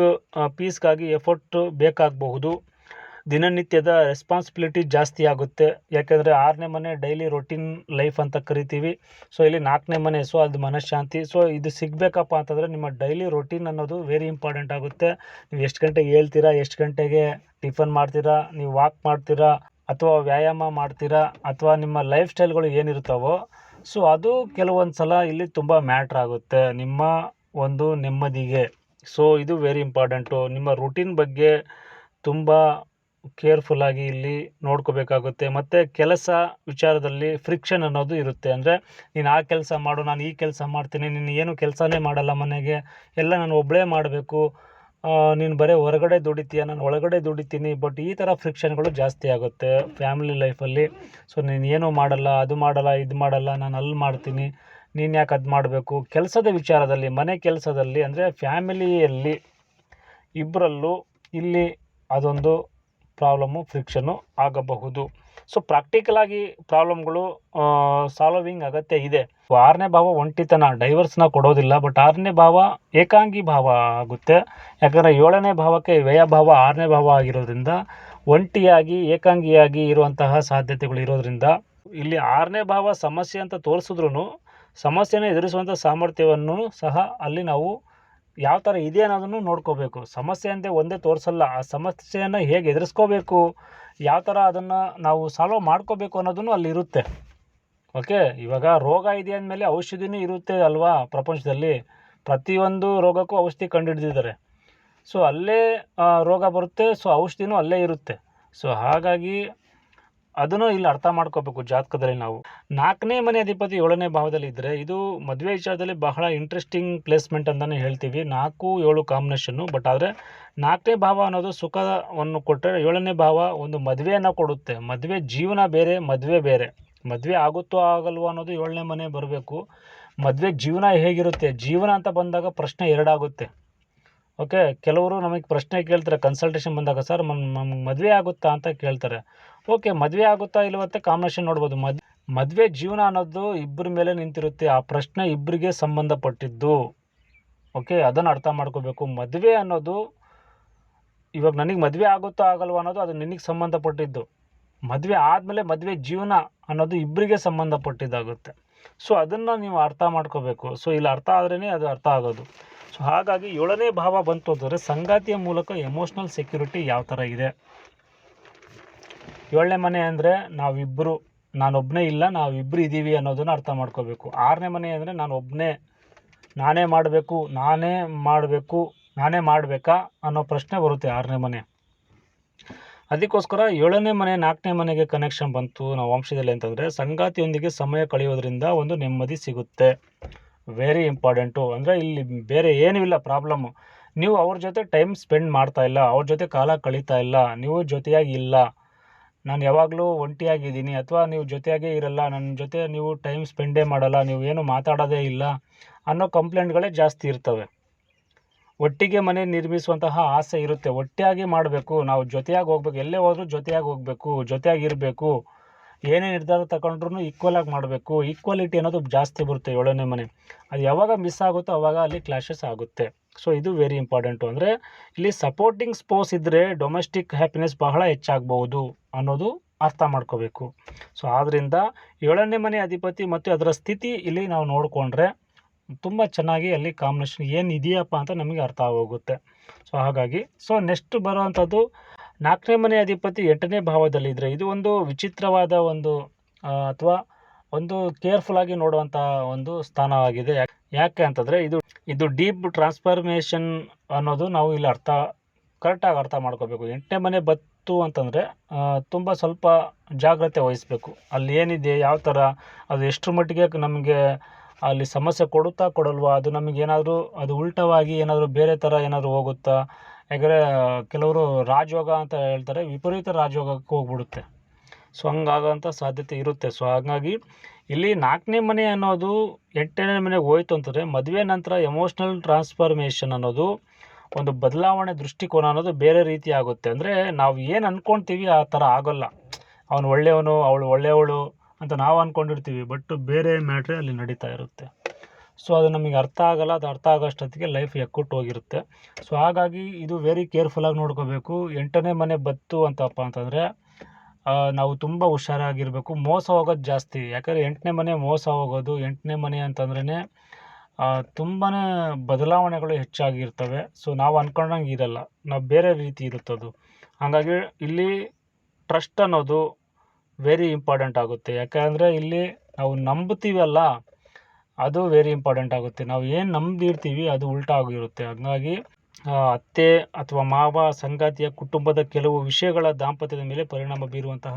ಪೀಸ್ಗಾಗಿ ಎಫರ್ಟ್ ಬೇಕಾಗಬಹುದು. ದಿನನಿತ್ಯದ ರೆಸ್ಪಾನ್ಸಿಬಿಲಿಟಿ ಜಾಸ್ತಿ ಆಗುತ್ತೆ. ಯಾಕೆಂದರೆ 6ನೇ ಮನೆ ಡೈಲಿ ರೊಟೀನ್ ಲೈಫ್ ಅಂತ ಕರಿತೀವಿ. ಸೊ ಇಲ್ಲಿ 4ನೇ ಮನೆ, ಸೊ ಅದು ಮನಃಶಾಂತಿ. ಸೊ ಇದು ಸಿಗಬೇಕಪ್ಪ ಅಂತಂದರೆ ನಿಮ್ಮ ಡೈಲಿ ರೊಟೀನ್ ಅನ್ನೋದು ವೆರಿ ಇಂಪಾರ್ಟೆಂಟ್ ಆಗುತ್ತೆ. ನೀವು ಎಷ್ಟು ಗಂಟೆಗೆ ಹೇಳ್ತೀರಾ, ಎಷ್ಟು ಗಂಟೆಗೆ ಟಿಫನ್ ಮಾಡ್ತೀರಾ, ನೀವು ವಾಕ್ ಮಾಡ್ತೀರಾ, ಅಥವಾ ವ್ಯಾಯಾಮ ಮಾಡ್ತೀರಾ, ಅಥವಾ ನಿಮ್ಮ ಲೈಫ್ ಸ್ಟೈಲ್ಗಳು ಏನಿರ್ತಾವೋ, ಸೊ ಅದು ಕೆಲವೊಂದು ಸಲ ಇಲ್ಲಿ ತುಂಬ ಮ್ಯಾಟ್ರ್ ಆಗುತ್ತೆ ನಿಮ್ಮ ಒಂದು ನೆಮ್ಮದಿಗೆ. ಸೊ ಇದು ವೆರಿ ಇಂಪಾರ್ಟೆಂಟು. ನಿಮ್ಮ ರೂಟೀನ್ ಬಗ್ಗೆ ತುಂಬ ಕೇರ್ಫುಲ್ಲಾಗಿ ಇಲ್ಲಿ ನೋಡ್ಕೋಬೇಕಾಗುತ್ತೆ. ಮತ್ತು ಕೆಲಸ ವಿಚಾರದಲ್ಲಿ ಫ್ರಿಕ್ಷನ್ ಅನ್ನೋದು ಇರುತ್ತೆ. ಅಂದರೆ ನೀನು ಆ ಕೆಲಸ ಮಾಡು, ನಾನು ಈ ಕೆಲಸ ಮಾಡ್ತೀನಿ, ನೀನು ಏನು ಕೆಲಸನೇ ಮಾಡಲ್ಲ ಮನೆಗೆ, ಎಲ್ಲ ನಾನು ಒಬ್ಬಳೇ ಮಾಡಬೇಕು, ನೀನು ಬರೀ ಹೊರಗಡೆ ದುಡಿತೀಯ, ನಾನು ಒಳಗಡೆ ದುಡಿತೀನಿ. ಬಟ್ ಈ ಥರ ಫ್ರಿಕ್ಷನ್ಗಳು ಜಾಸ್ತಿ ಆಗುತ್ತೆ ಫ್ಯಾಮಿಲಿ ಲೈಫಲ್ಲಿ. ಸೊ ನೀನು ಏನೂ ಮಾಡಲ್ಲ, ಅದು ಮಾಡಲ್ಲ, ಇದು ಮಾಡಲ್ಲ, ನಾನು ಅಲ್ಲಿ ಮಾಡ್ತೀನಿ, ನೀನು ಯಾಕೆ ಅದು ಮಾಡಬೇಕು. ಕೆಲಸದ ವಿಚಾರದಲ್ಲಿ, ಮನೆ ಕೆಲಸದಲ್ಲಿ, ಅಂದರೆ ಫ್ಯಾಮಿಲಿಯಲ್ಲಿ ಇಬ್ಬರಲ್ಲೂ ಇಲ್ಲಿ ಅದೊಂದು ಪ್ರಾಬ್ಲಮ್ಮು, ಫ್ರಿಕ್ಷನ್ನು ಆಗಬಹುದು. ಸೊ ಪ್ರಾಕ್ಟಿಕಲಾಗಿ ಪ್ರಾಬ್ಲಮ್ಗಳು ಸಾಲ್ವಿಂಗ್ ಅಗತ್ಯ ಇದೆ. 6ನೇ ಭಾವ ಒಂಟಿತನ, ಡೈವರ್ಸ್ನ ಕೊಡೋದಿಲ್ಲ. ಬಟ್ 6ನೇ ಭಾವ ಏಕಾಂಗಿ ಭಾವ ಆಗುತ್ತೆ. ಯಾಕಂದರೆ 7ನೇ ಭಾವಕ್ಕೆ ವ್ಯಯಭಾವ 6ನೇ ಭಾವ ಆಗಿರೋದ್ರಿಂದ ಒಂಟಿಯಾಗಿ, ಏಕಾಂಗಿಯಾಗಿ ಇರುವಂತಹ ಸಾಧ್ಯತೆಗಳು ಇರೋದ್ರಿಂದ ಇಲ್ಲಿ 6ನೇ ಭಾವ ಸಮಸ್ಯೆ ಅಂತ ತೋರಿಸಿದ್ರೂ ಸಮಸ್ಯೆನ ಎದುರಿಸುವಂಥ ಸಾಮರ್ಥ್ಯವನ್ನು ಸಹ ಅಲ್ಲಿ ನಾವು ಯಾವ ಥರ ಇದೆ ಅನ್ನೋದನ್ನು ನೋಡ್ಕೋಬೇಕು. ಸಮಸ್ಯೆ ಅಂತ ಒಂದೇ ತೋರಿಸಲ್ಲ, ಆ ಸಮಸ್ಯೆಯನ್ನು ಹೇಗೆ ಎದುರಿಸ್ಕೋಬೇಕು, ಯಾವ ಥರ ಅದನ್ನು ನಾವು ಸಾಲ್ವ್ ಮಾಡ್ಕೋಬೇಕು ಅನ್ನೋದನ್ನು ಅಲ್ಲಿರುತ್ತೆ. ಓಕೆ, ಇವಾಗ ರೋಗ ಇದೆ ಅಂದಮೇಲೆ ಔಷಧಿನೂ ಇರುತ್ತೆ ಅಲ್ವಾ. ಪ್ರಪಂಚದಲ್ಲಿ ಪ್ರತಿಯೊಂದು ರೋಗಕ್ಕೂ ಔಷಧಿ ಕಂಡುಹಿಡಿದಿದ್ದಾರೆ. ಸೊ ಅಲ್ಲೇ ರೋಗ ಬರುತ್ತೆ, ಸೊ ಔಷಧಿನೂ ಅಲ್ಲೇ ಇರುತ್ತೆ. ಸೊ ಹಾಗಾಗಿ ಅದನ್ನು ಇಲ್ಲಿ ಅರ್ಥ ಮಾಡ್ಕೋಬೇಕು ಜಾತಕದಲ್ಲಿ ನಾವು. 4ನೇ ಮನೆ ಅಧಿಪತಿ 7ನೇ ಭಾವದಲ್ಲಿ ಇದ್ದರೆ ಇದು ಮದುವೆ ವಿಚಾರದಲ್ಲಿ ಬಹಳ ಇಂಟ್ರೆಸ್ಟಿಂಗ್ ಪ್ಲೇಸ್ಮೆಂಟ್ ಅಂತಲೇ ಹೇಳ್ತೀವಿ. 4-7 ಕಾಂಬಿನೇಷನ್ನು. ಬಟ್ ಆದರೆ 4ನೇ ಭಾವ ಅನ್ನೋದು ಸುಖವನ್ನು ಕೊಟ್ಟರೆ, 7ನೇ ಭಾವ ಒಂದು ಮದುವೆಯನ್ನು ಕೊಡುತ್ತೆ. ಮದುವೆ ಜೀವನ ಬೇರೆ, ಮದುವೆ ಬೇರೆ. ಮದುವೆ ಆಗುತ್ತೋ ಆಗಲ್ವೋ ಅನ್ನೋದು 7ನೇ ಮನೆ ಬರಬೇಕು. ಮದುವೆ ಜೀವನ ಹೇಗಿರುತ್ತೆ, ಜೀವನ ಅಂತ ಬಂದಾಗ ಪ್ರಶ್ನೆ ಎರಡಾಗುತ್ತೆ. ಓಕೆ, ಕೆಲವರು ನಮಗೆ ಪ್ರಶ್ನೆ ಕೇಳ್ತಾರೆ ಕನ್ಸಲ್ಟೇಷನ್ ಬಂದಾಗ, ಸರ್ ನಮ್ಗೆ ಮದುವೆ ಆಗುತ್ತಾ ಅಂತ ಕೇಳ್ತಾರೆ. ಓಕೆ, ಮದುವೆ ಆಗುತ್ತಾ ಇಲ್ಲವತ್ತೆ ಕಾಂಬಿನೇಷನ್ ನೋಡ್ಬೋದು. ಮದುವೆ ಜೀವನ ಅನ್ನೋದು ಇಬ್ಬರ ಮೇಲೆ ನಿಂತಿರುತ್ತೆ. ಆ ಪ್ರಶ್ನೆ ಇಬ್ಬರಿಗೆ ಸಂಬಂಧಪಟ್ಟಿದ್ದು. ಓಕೆ, ಅದನ್ನು ಅರ್ಥ ಮಾಡ್ಕೋಬೇಕು. ಮದುವೆ ಅನ್ನೋದು ಇವಾಗ ನನಗೆ ಮದುವೆ ಆಗುತ್ತಾ ಆಗಲ್ವ ಅನ್ನೋದು ಅದು ನಿನಗೆ ಸಂಬಂಧಪಟ್ಟಿದ್ದು. ಮದುವೆ ಆದಮೇಲೆ ಮದುವೆ ಜೀವನ ಅನ್ನೋದು ಇಬ್ಬರಿಗೆ ಸಂಬಂಧಪಟ್ಟಿದ್ದಾಗುತ್ತೆ. ಸೊ ಅದನ್ನು ನೀವು ಅರ್ಥ ಮಾಡ್ಕೋಬೇಕು. ಸೊ ಇಲ್ಲಿ ಅರ್ಥ ಆದ್ರೇ ಅದು ಅರ್ಥ ಆಗೋದು. ಸೊ ಹಾಗಾಗಿ 7ನೇ ಭಾವ ಬಂತು ಅಂದರೆ ಸಂಗಾತಿಯ ಮೂಲಕ ಎಮೋಷ್ನಲ್ ಸೆಕ್ಯೂರಿಟಿ ಯಾವ ಥರ ಇದೆ. 7ನೇ ಮನೆ ಅಂದರೆ ನಾವಿಬ್ಬರು, ನಾನೊಬ್ಬನೇ ಇಲ್ಲ, ನಾವಿಬ್ಬರು ಇದ್ದೀವಿ ಅನ್ನೋದನ್ನು ಅರ್ಥ ಮಾಡ್ಕೋಬೇಕು. 6ನೇ ಮನೆ ಅಂದರೆ ನಾನೇ ಮಾಡಬೇಕಾ ಅನ್ನೋ ಪ್ರಶ್ನೆ ಬರುತ್ತೆ 6ನೇ ಮನೆ. ಅದಕ್ಕೋಸ್ಕರ 7ನೇ ಮನೆ 4ನೇ ಮನೆಗೆ ಕನೆಕ್ಷನ್ ಬಂತು ನಾವು ವಂಶದಲ್ಲಿ ಅಂತಂದರೆ ಸಂಗಾತಿಯೊಂದಿಗೆ ಸಮಯ ಕಳೆಯೋದ್ರಿಂದ ಒಂದು ನೆಮ್ಮದಿ ಸಿಗುತ್ತೆ. Very important. ಅಂದರೆ ಇಲ್ಲಿ ಬೇರೆ ಏನೂ ಇಲ್ಲ ಪ್ರಾಬ್ಲಮ್ಮು. ನೀವು ಅವ್ರ ಜೊತೆ ಟೈಮ್ ಸ್ಪೆಂಡ್ ಮಾಡ್ತಾ ಇಲ್ಲ, ಅವ್ರ ಜೊತೆ ಕಾಲ ಕಳೀತಾ ಇಲ್ಲ, ನೀವು ಜೊತೆಯಾಗಿ ಇಲ್ಲ, ನಾನು ಯಾವಾಗಲೂ ಒಂಟಿಯಾಗಿದ್ದೀನಿ, ಅಥವಾ ನೀವು ಜೊತೆಯಾಗೇ ಇರಲ್ಲ, ನನ್ನ ಜೊತೆ ನೀವು ಟೈಮ್ ಸ್ಪೆಂಡೇ ಮಾಡಲ್ಲ, ನೀವು ಏನು ಮಾತಾಡೋದೇ ಇಲ್ಲ ಅನ್ನೋ ಕಂಪ್ಲೇಂಟ್ಗಳೇ ಜಾಸ್ತಿ ಇರ್ತವೆ. ಒಟ್ಟಿಗೆ ಮನೆ ನಿರ್ಮಿಸುವಂತಹ ಆಸೆ ಇರುತ್ತೆ. ಒಟ್ಟಾಗಿ ಮಾಡಬೇಕು, ನಾವು ಜೊತೆಯಾಗಿ ಹೋಗ್ಬೇಕು, ಎಲ್ಲೇ ಹೋದರೂ ಜೊತೆಯಾಗಿ ಹೋಗಬೇಕು, ಜೊತೆಯಾಗಿ ಇರಬೇಕು, ಏನೇ ನಿರ್ಧಾರ ತಗೊಂಡ್ರೂ ಈಕ್ವಲಾಗಿ ಮಾಡಬೇಕು. ಈಕ್ವಾಲಿಟಿ ಅನ್ನೋದು ಜಾಸ್ತಿ ಬರುತ್ತೆ ಏಳನೇ ಮನೆ. ಅದು ಯಾವಾಗ ಮಿಸ್ ಆಗುತ್ತೋ ಆವಾಗ ಅಲ್ಲಿ ಕ್ಲಾಶಸ್ ಆಗುತ್ತೆ. ಸೊ ಇದು ವೆರಿ ಇಂಪಾರ್ಟೆಂಟು. ಅಂದರೆ ಇಲ್ಲಿ ಸಪೋರ್ಟಿಂಗ್ ಸ್ಪೌಸ್ ಇದ್ದರೆ ಡೊಮೆಸ್ಟಿಕ್ ಹ್ಯಾಪಿನೆಸ್ ಬಹಳ ಹೆಚ್ಚಾಗಬಹುದು ಅನ್ನೋದು ಅರ್ಥ ಮಾಡ್ಕೋಬೇಕು. ಸೊ ಆದ್ದರಿಂದ ಏಳನೇ ಮನೆ ಅಧಿಪತಿ ಮತ್ತು ಅದರ ಸ್ಥಿತಿ ಇಲ್ಲಿ ನಾವು ನೋಡಿಕೊಂಡ್ರೆ ತುಂಬ ಚೆನ್ನಾಗಿ ಅಲ್ಲಿ ಕಾಂಬಿನೇಷನ್ ಏನು ಇದೆಯಪ್ಪ ಅಂತ ನಮಗೆ ಅರ್ಥ ಆಗೋಗುತ್ತೆ. ಸೊ ಹಾಗಾಗಿ ನೆಕ್ಸ್ಟ್ ಬರುವಂಥದ್ದು 4ನೇ ಮನೆ ಅಧಿಪತಿ 8ನೇ ಭಾವದಲ್ಲಿದ್ದರೆ ಇದು ಒಂದು ವಿಚಿತ್ರವಾದ ಒಂದು ಅಥವಾ ಒಂದು ಕೇರ್ಫುಲ್ಲಾಗಿ ನೋಡುವಂಥ ಒಂದು ಸ್ಥಾನವಾಗಿದೆ. ಯಾಕೆ ಅಂತಂದರೆ ಇದು ಡೀಪ್ ಟ್ರಾನ್ಸ್ಫಾರ್ಮೇಷನ್ ಅನ್ನೋದು ನಾವು ಇಲ್ಲಿ ಕರೆಕ್ಟಾಗಿ ಅರ್ಥ ಮಾಡ್ಕೋಬೇಕು. 8ನೇ ಮನೆ ಬತ್ತು ಅಂತಂದರೆ ತುಂಬ ಸ್ವಲ್ಪ ಜಾಗ್ರತೆ ವಹಿಸಬೇಕು. ಅಲ್ಲಿ ಏನಿದೆ, ಯಾವ ಥರ, ಅದು ಎಷ್ಟರ ಮಟ್ಟಿಗೆ ನಮಗೆ ಅಲ್ಲಿ ಸಮಸ್ಯೆ ಕೊಡಲ್ವಾ, ಅದು ನಮಗೇನಾದರೂ ಅದು ಉಲ್ಟವಾಗಿ ಏನಾದರೂ ಬೇರೆ ಥರ ಏನಾದರೂ ಹೋಗುತ್ತಾ. ಯಾಕಂದರೆ ಕೆಲವರು ರಾಜಯೋಗ ಅಂತ ಹೇಳ್ತಾರೆ, ವಿಪರೀತ ರಾಜಯೋಗಕ್ಕೆ ಹೋಗ್ಬಿಡುತ್ತೆ. ಸೊ ಹಂಗಾಗೋಂಥ ಸಾಧ್ಯತೆ ಇರುತ್ತೆ. ಸೊ ಹಾಗಾಗಿ ಇಲ್ಲಿ 4ನೇ ಮನೆ ಅನ್ನೋದು 8ನೇ ಮನೆಗೆ ಹೋಯ್ತು ಅಂತಂದರೆ ಮದುವೆ ನಂತರ ಎಮೋಷ್ನಲ್ ಟ್ರಾನ್ಸ್ಫಾರ್ಮೇಷನ್ ಅನ್ನೋದು ಒಂದು ಬದಲಾವಣೆ ದೃಷ್ಟಿಕೋನ ಅನ್ನೋದು ಬೇರೆ ರೀತಿ ಆಗುತ್ತೆ. ಅಂದರೆ ನಾವು ಏನು ಅಂದ್ಕೊಳ್ತೀವಿ ಆ ಥರ ಆಗೋಲ್ಲ. ಅವನು ಒಳ್ಳೆಯವನು, ಅವಳು ಒಳ್ಳೆಯವಳು ಅಂತ ನಾವು ಅಂದ್ಕೊಂಡಿರ್ತೀವಿ, ಬಟ್ ಬೇರೆ ಮ್ಯಾಟ್ರೇ ಅಲ್ಲಿ ನಡೀತಾ ಇರುತ್ತೆ. ಸೊ ಅದು ನಮಗೆ ಅರ್ಥ ಆಗೋಲ್ಲ. ಅದು ಅರ್ಥ ಆಗೋಷ್ಟೊತ್ತಿಗೆ ಲೈಫ್ ಎಕ್ಕುಟ್ಟು ಹೋಗಿರುತ್ತೆ. ಸೊ ಹಾಗಾಗಿ ಇದು ವೆರಿ ಕೇರ್ಫುಲ್ಲಾಗಿ ನೋಡ್ಕೋಬೇಕು. 8ನೇ ಮನೆ ಬತ್ತು ಅಂತಪ್ಪ ಅಂತಂದರೆ ನಾವು ತುಂಬ ಹುಷಾರಾಗಿರಬೇಕು. ಮೋಸ ಹೋಗೋದು ಜಾಸ್ತಿ. ಯಾಕಂದರೆ 8ನೇ ಮನೆ ಮೋಸ ಹೋಗೋದು, 8ನೇ ಮನೆ ಅಂತಂದ್ರೇ ತುಂಬಾ ಬದಲಾವಣೆಗಳು ಹೆಚ್ಚಾಗಿರ್ತವೆ. ಸೊ ನಾವು ಅಂದ್ಕೊಂಡಂಗೆ ಇರಲ್ಲ, ನಾವು ಬೇರೆ ರೀತಿ ಇರುತ್ತದು. ಹಾಗಾಗಿ ಇಲ್ಲಿ ಟ್ರಸ್ಟ್ ಅನ್ನೋದು ವೆರಿ ಇಂಪಾರ್ಟೆಂಟ್ ಆಗುತ್ತೆ. ಯಾಕೆಂದರೆ ಇಲ್ಲಿ ನಾವು ನಂಬ್ತೀವಲ್ಲ, ಅದು ವೆರಿ ಇಂಪಾರ್ಟೆಂಟ್ ಆಗುತ್ತೆ. ನಾವು ಏನು ನಂಬಿರ್ತೀವಿ ಅದು ಉಲ್ಟಾ ಆಗಿರುತ್ತೆ. ಹಾಗಾಗಿ ಅತ್ತೆ ಅಥವಾ ಮಾವ, ಸಂಗಾತಿಯ ಕುಟುಂಬದ ಕೆಲವು ವಿಷಯಗಳ ದಾಂಪತ್ಯದ ಮೇಲೆ ಪರಿಣಾಮ ಬೀರುವಂತಹ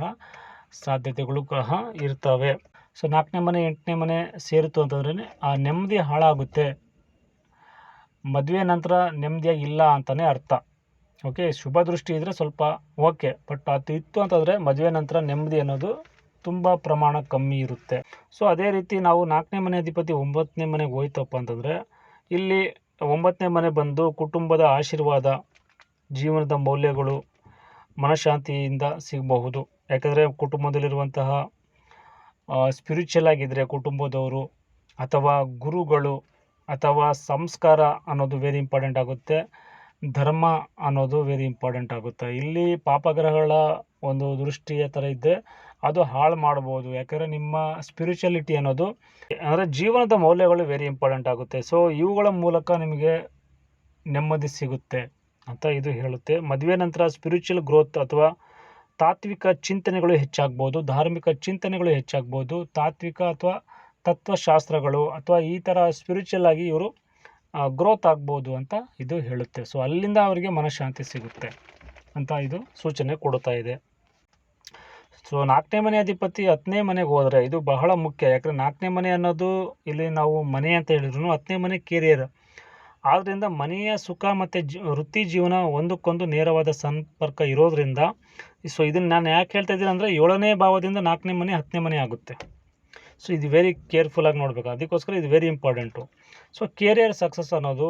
ಸಾಧ್ಯತೆಗಳು ಸಹ ಇರ್ತವೆ. ಸೊ 4ನೇ ಮನೆ 8ನೇ ಮನೆ ಸೇರಿತು ಅಂತಂದ್ರೆ ಆ ನೆಮ್ಮದಿ ಹಾಳಾಗುತ್ತೆ. ಮದುವೆ ನಂತರ ನೆಮ್ಮದಿಯಾಗಿ ಇಲ್ಲ ಅಂತಲೇ ಅರ್ಥ. ಓಕೆ, ಶುಭ ದೃಷ್ಟಿ ಇದ್ದರೆ ಸ್ವಲ್ಪ ಓಕೆ, ಬಟ್ ಅದು ಇತ್ತು ಅಂತಂದರೆ ಮದುವೆ ನಂತರ ನೆಮ್ಮದಿ ಅನ್ನೋದು ತುಂಬ ಪ್ರಮಾಣ ಕಮ್ಮಿ ಇರುತ್ತೆ. ಸೊ ಅದೇ ರೀತಿ ನಾವು 4ನೇ ಮನೆ ಅಧಿಪತಿ 9ನೇ ಮನೆಗೆ ಹೋಯ್ತಪ್ಪ ಅಂತಂದರೆ ಇಲ್ಲಿ 9ನೇ ಮನೆ ಬಂದು ಕುಟುಂಬದ ಆಶೀರ್ವಾದ, ಜೀವನದ ಮೌಲ್ಯಗಳು ಮನಃಶಾಂತಿಯಿಂದ ಸಿಗಬಹುದು. ಯಾಕಂದರೆ ಕುಟುಂಬದಲ್ಲಿರುವಂತಹ ಸ್ಪಿರಿಚುವಲ್ ಆಗಿದ್ದರೆ ಕುಟುಂಬದವರು ಅಥವಾ ಗುರುಗಳು ಅಥವಾ ಸಂಸ್ಕಾರ ಅನ್ನೋದು ವೆರಿ ಇಂಪಾರ್ಟೆಂಟ್ ಆಗುತ್ತೆ. ಧರ್ಮ ಅನ್ನೋದು ವೆರಿ ಇಂಪಾರ್ಟೆಂಟ್ ಆಗುತ್ತೆ. ಇಲ್ಲಿ ಪಾಪಗ್ರಹಗಳ ಒಂದು ದೃಷ್ಟಿಯ ಥರ ಇದ್ದರೆ ಅದು ಹಾಳು ಮಾಡ್ಬೋದು. ಯಾಕಂದರೆ ನಿಮ್ಮ ಸ್ಪಿರಿಚುವಲಿಟಿ ಅನ್ನೋದು ಅಂದರೆ ಜೀವನದ ಮೌಲ್ಯಗಳು ವೆರಿ ಇಂಪಾರ್ಟೆಂಟ್ ಆಗುತ್ತೆ. ಸೊ ಇವುಗಳ ಮೂಲಕ ನಿಮಗೆ ನೆಮ್ಮದಿ ಸಿಗುತ್ತೆ ಅಂತ ಇದು ಹೇಳುತ್ತೆ. ಮದುವೆ ನಂತರ ಸ್ಪಿರಿಚುವಲ್ ಗ್ರೋತ್ ಅಥವಾ ತಾತ್ವಿಕ ಚಿಂತನೆಗಳು ಹೆಚ್ಚಾಗ್ಬೋದು, ಧಾರ್ಮಿಕ ಚಿಂತನೆಗಳು ಹೆಚ್ಚಾಗ್ಬೋದು, ತಾತ್ವಿಕ ಅಥವಾ ತತ್ವಶಾಸ್ತ್ರಗಳು ಅಥವಾ ಈ ಥರ ಸ್ಪಿರಿಚುವಲ್ ಆಗಿ ಇವರು ಗ್ರೋತ್ ಆಗ್ಬೋದು ಅಂತ ಇದು ಹೇಳುತ್ತೆ. ಸೊ ಅಲ್ಲಿಂದ ಅವರಿಗೆ ಮನಃಶಾಂತಿ ಸಿಗುತ್ತೆ ಅಂತ ಇದು ಸೂಚನೆ ಕೊಡ್ತಾ ಇದೆ. ಸೊ 4ನೇ ಮನೆ ಅಧಿಪತಿ 10ನೇ ಮನೆಗೆ ಹೋದರೆ ಇದು ಬಹಳ ಮುಖ್ಯ. ಯಾಕಂದರೆ 4ನೇ ಮನೆ ಅನ್ನೋದು ಇಲ್ಲಿ ನಾವು ಮನೆ ಅಂತ ಹೇಳಿದ್ರು 10ನೇ ಮನೆ ಕೆರಿಯರ್. ಆದ್ದರಿಂದ ಮನೆಯ ಸುಖ ಮತ್ತು ವೃತ್ತಿ ಜೀವನ ಒಂದಕ್ಕೊಂದು ನೇರವಾದ ಸಂಪರ್ಕ ಇರೋದ್ರಿಂದ ಸೊ ಇದನ್ನು ನಾನು ಯಾಕೆ ಹೇಳ್ತಾ ಇದ್ದೀನಿ ಅಂದರೆ 7ನೇ ಭಾವದಿಂದ 4ನೇ ಮನೆ 10ನೇ ಮನೆ ಆಗುತ್ತೆ. ಸೊ ಇದು ವೆರಿ ಕೇರ್ಫುಲ್ಲಾಗಿ ನೋಡಬೇಕು. ಅದಕ್ಕೋಸ್ಕರ ಇದು very important. So career success ಅನ್ನೋದು,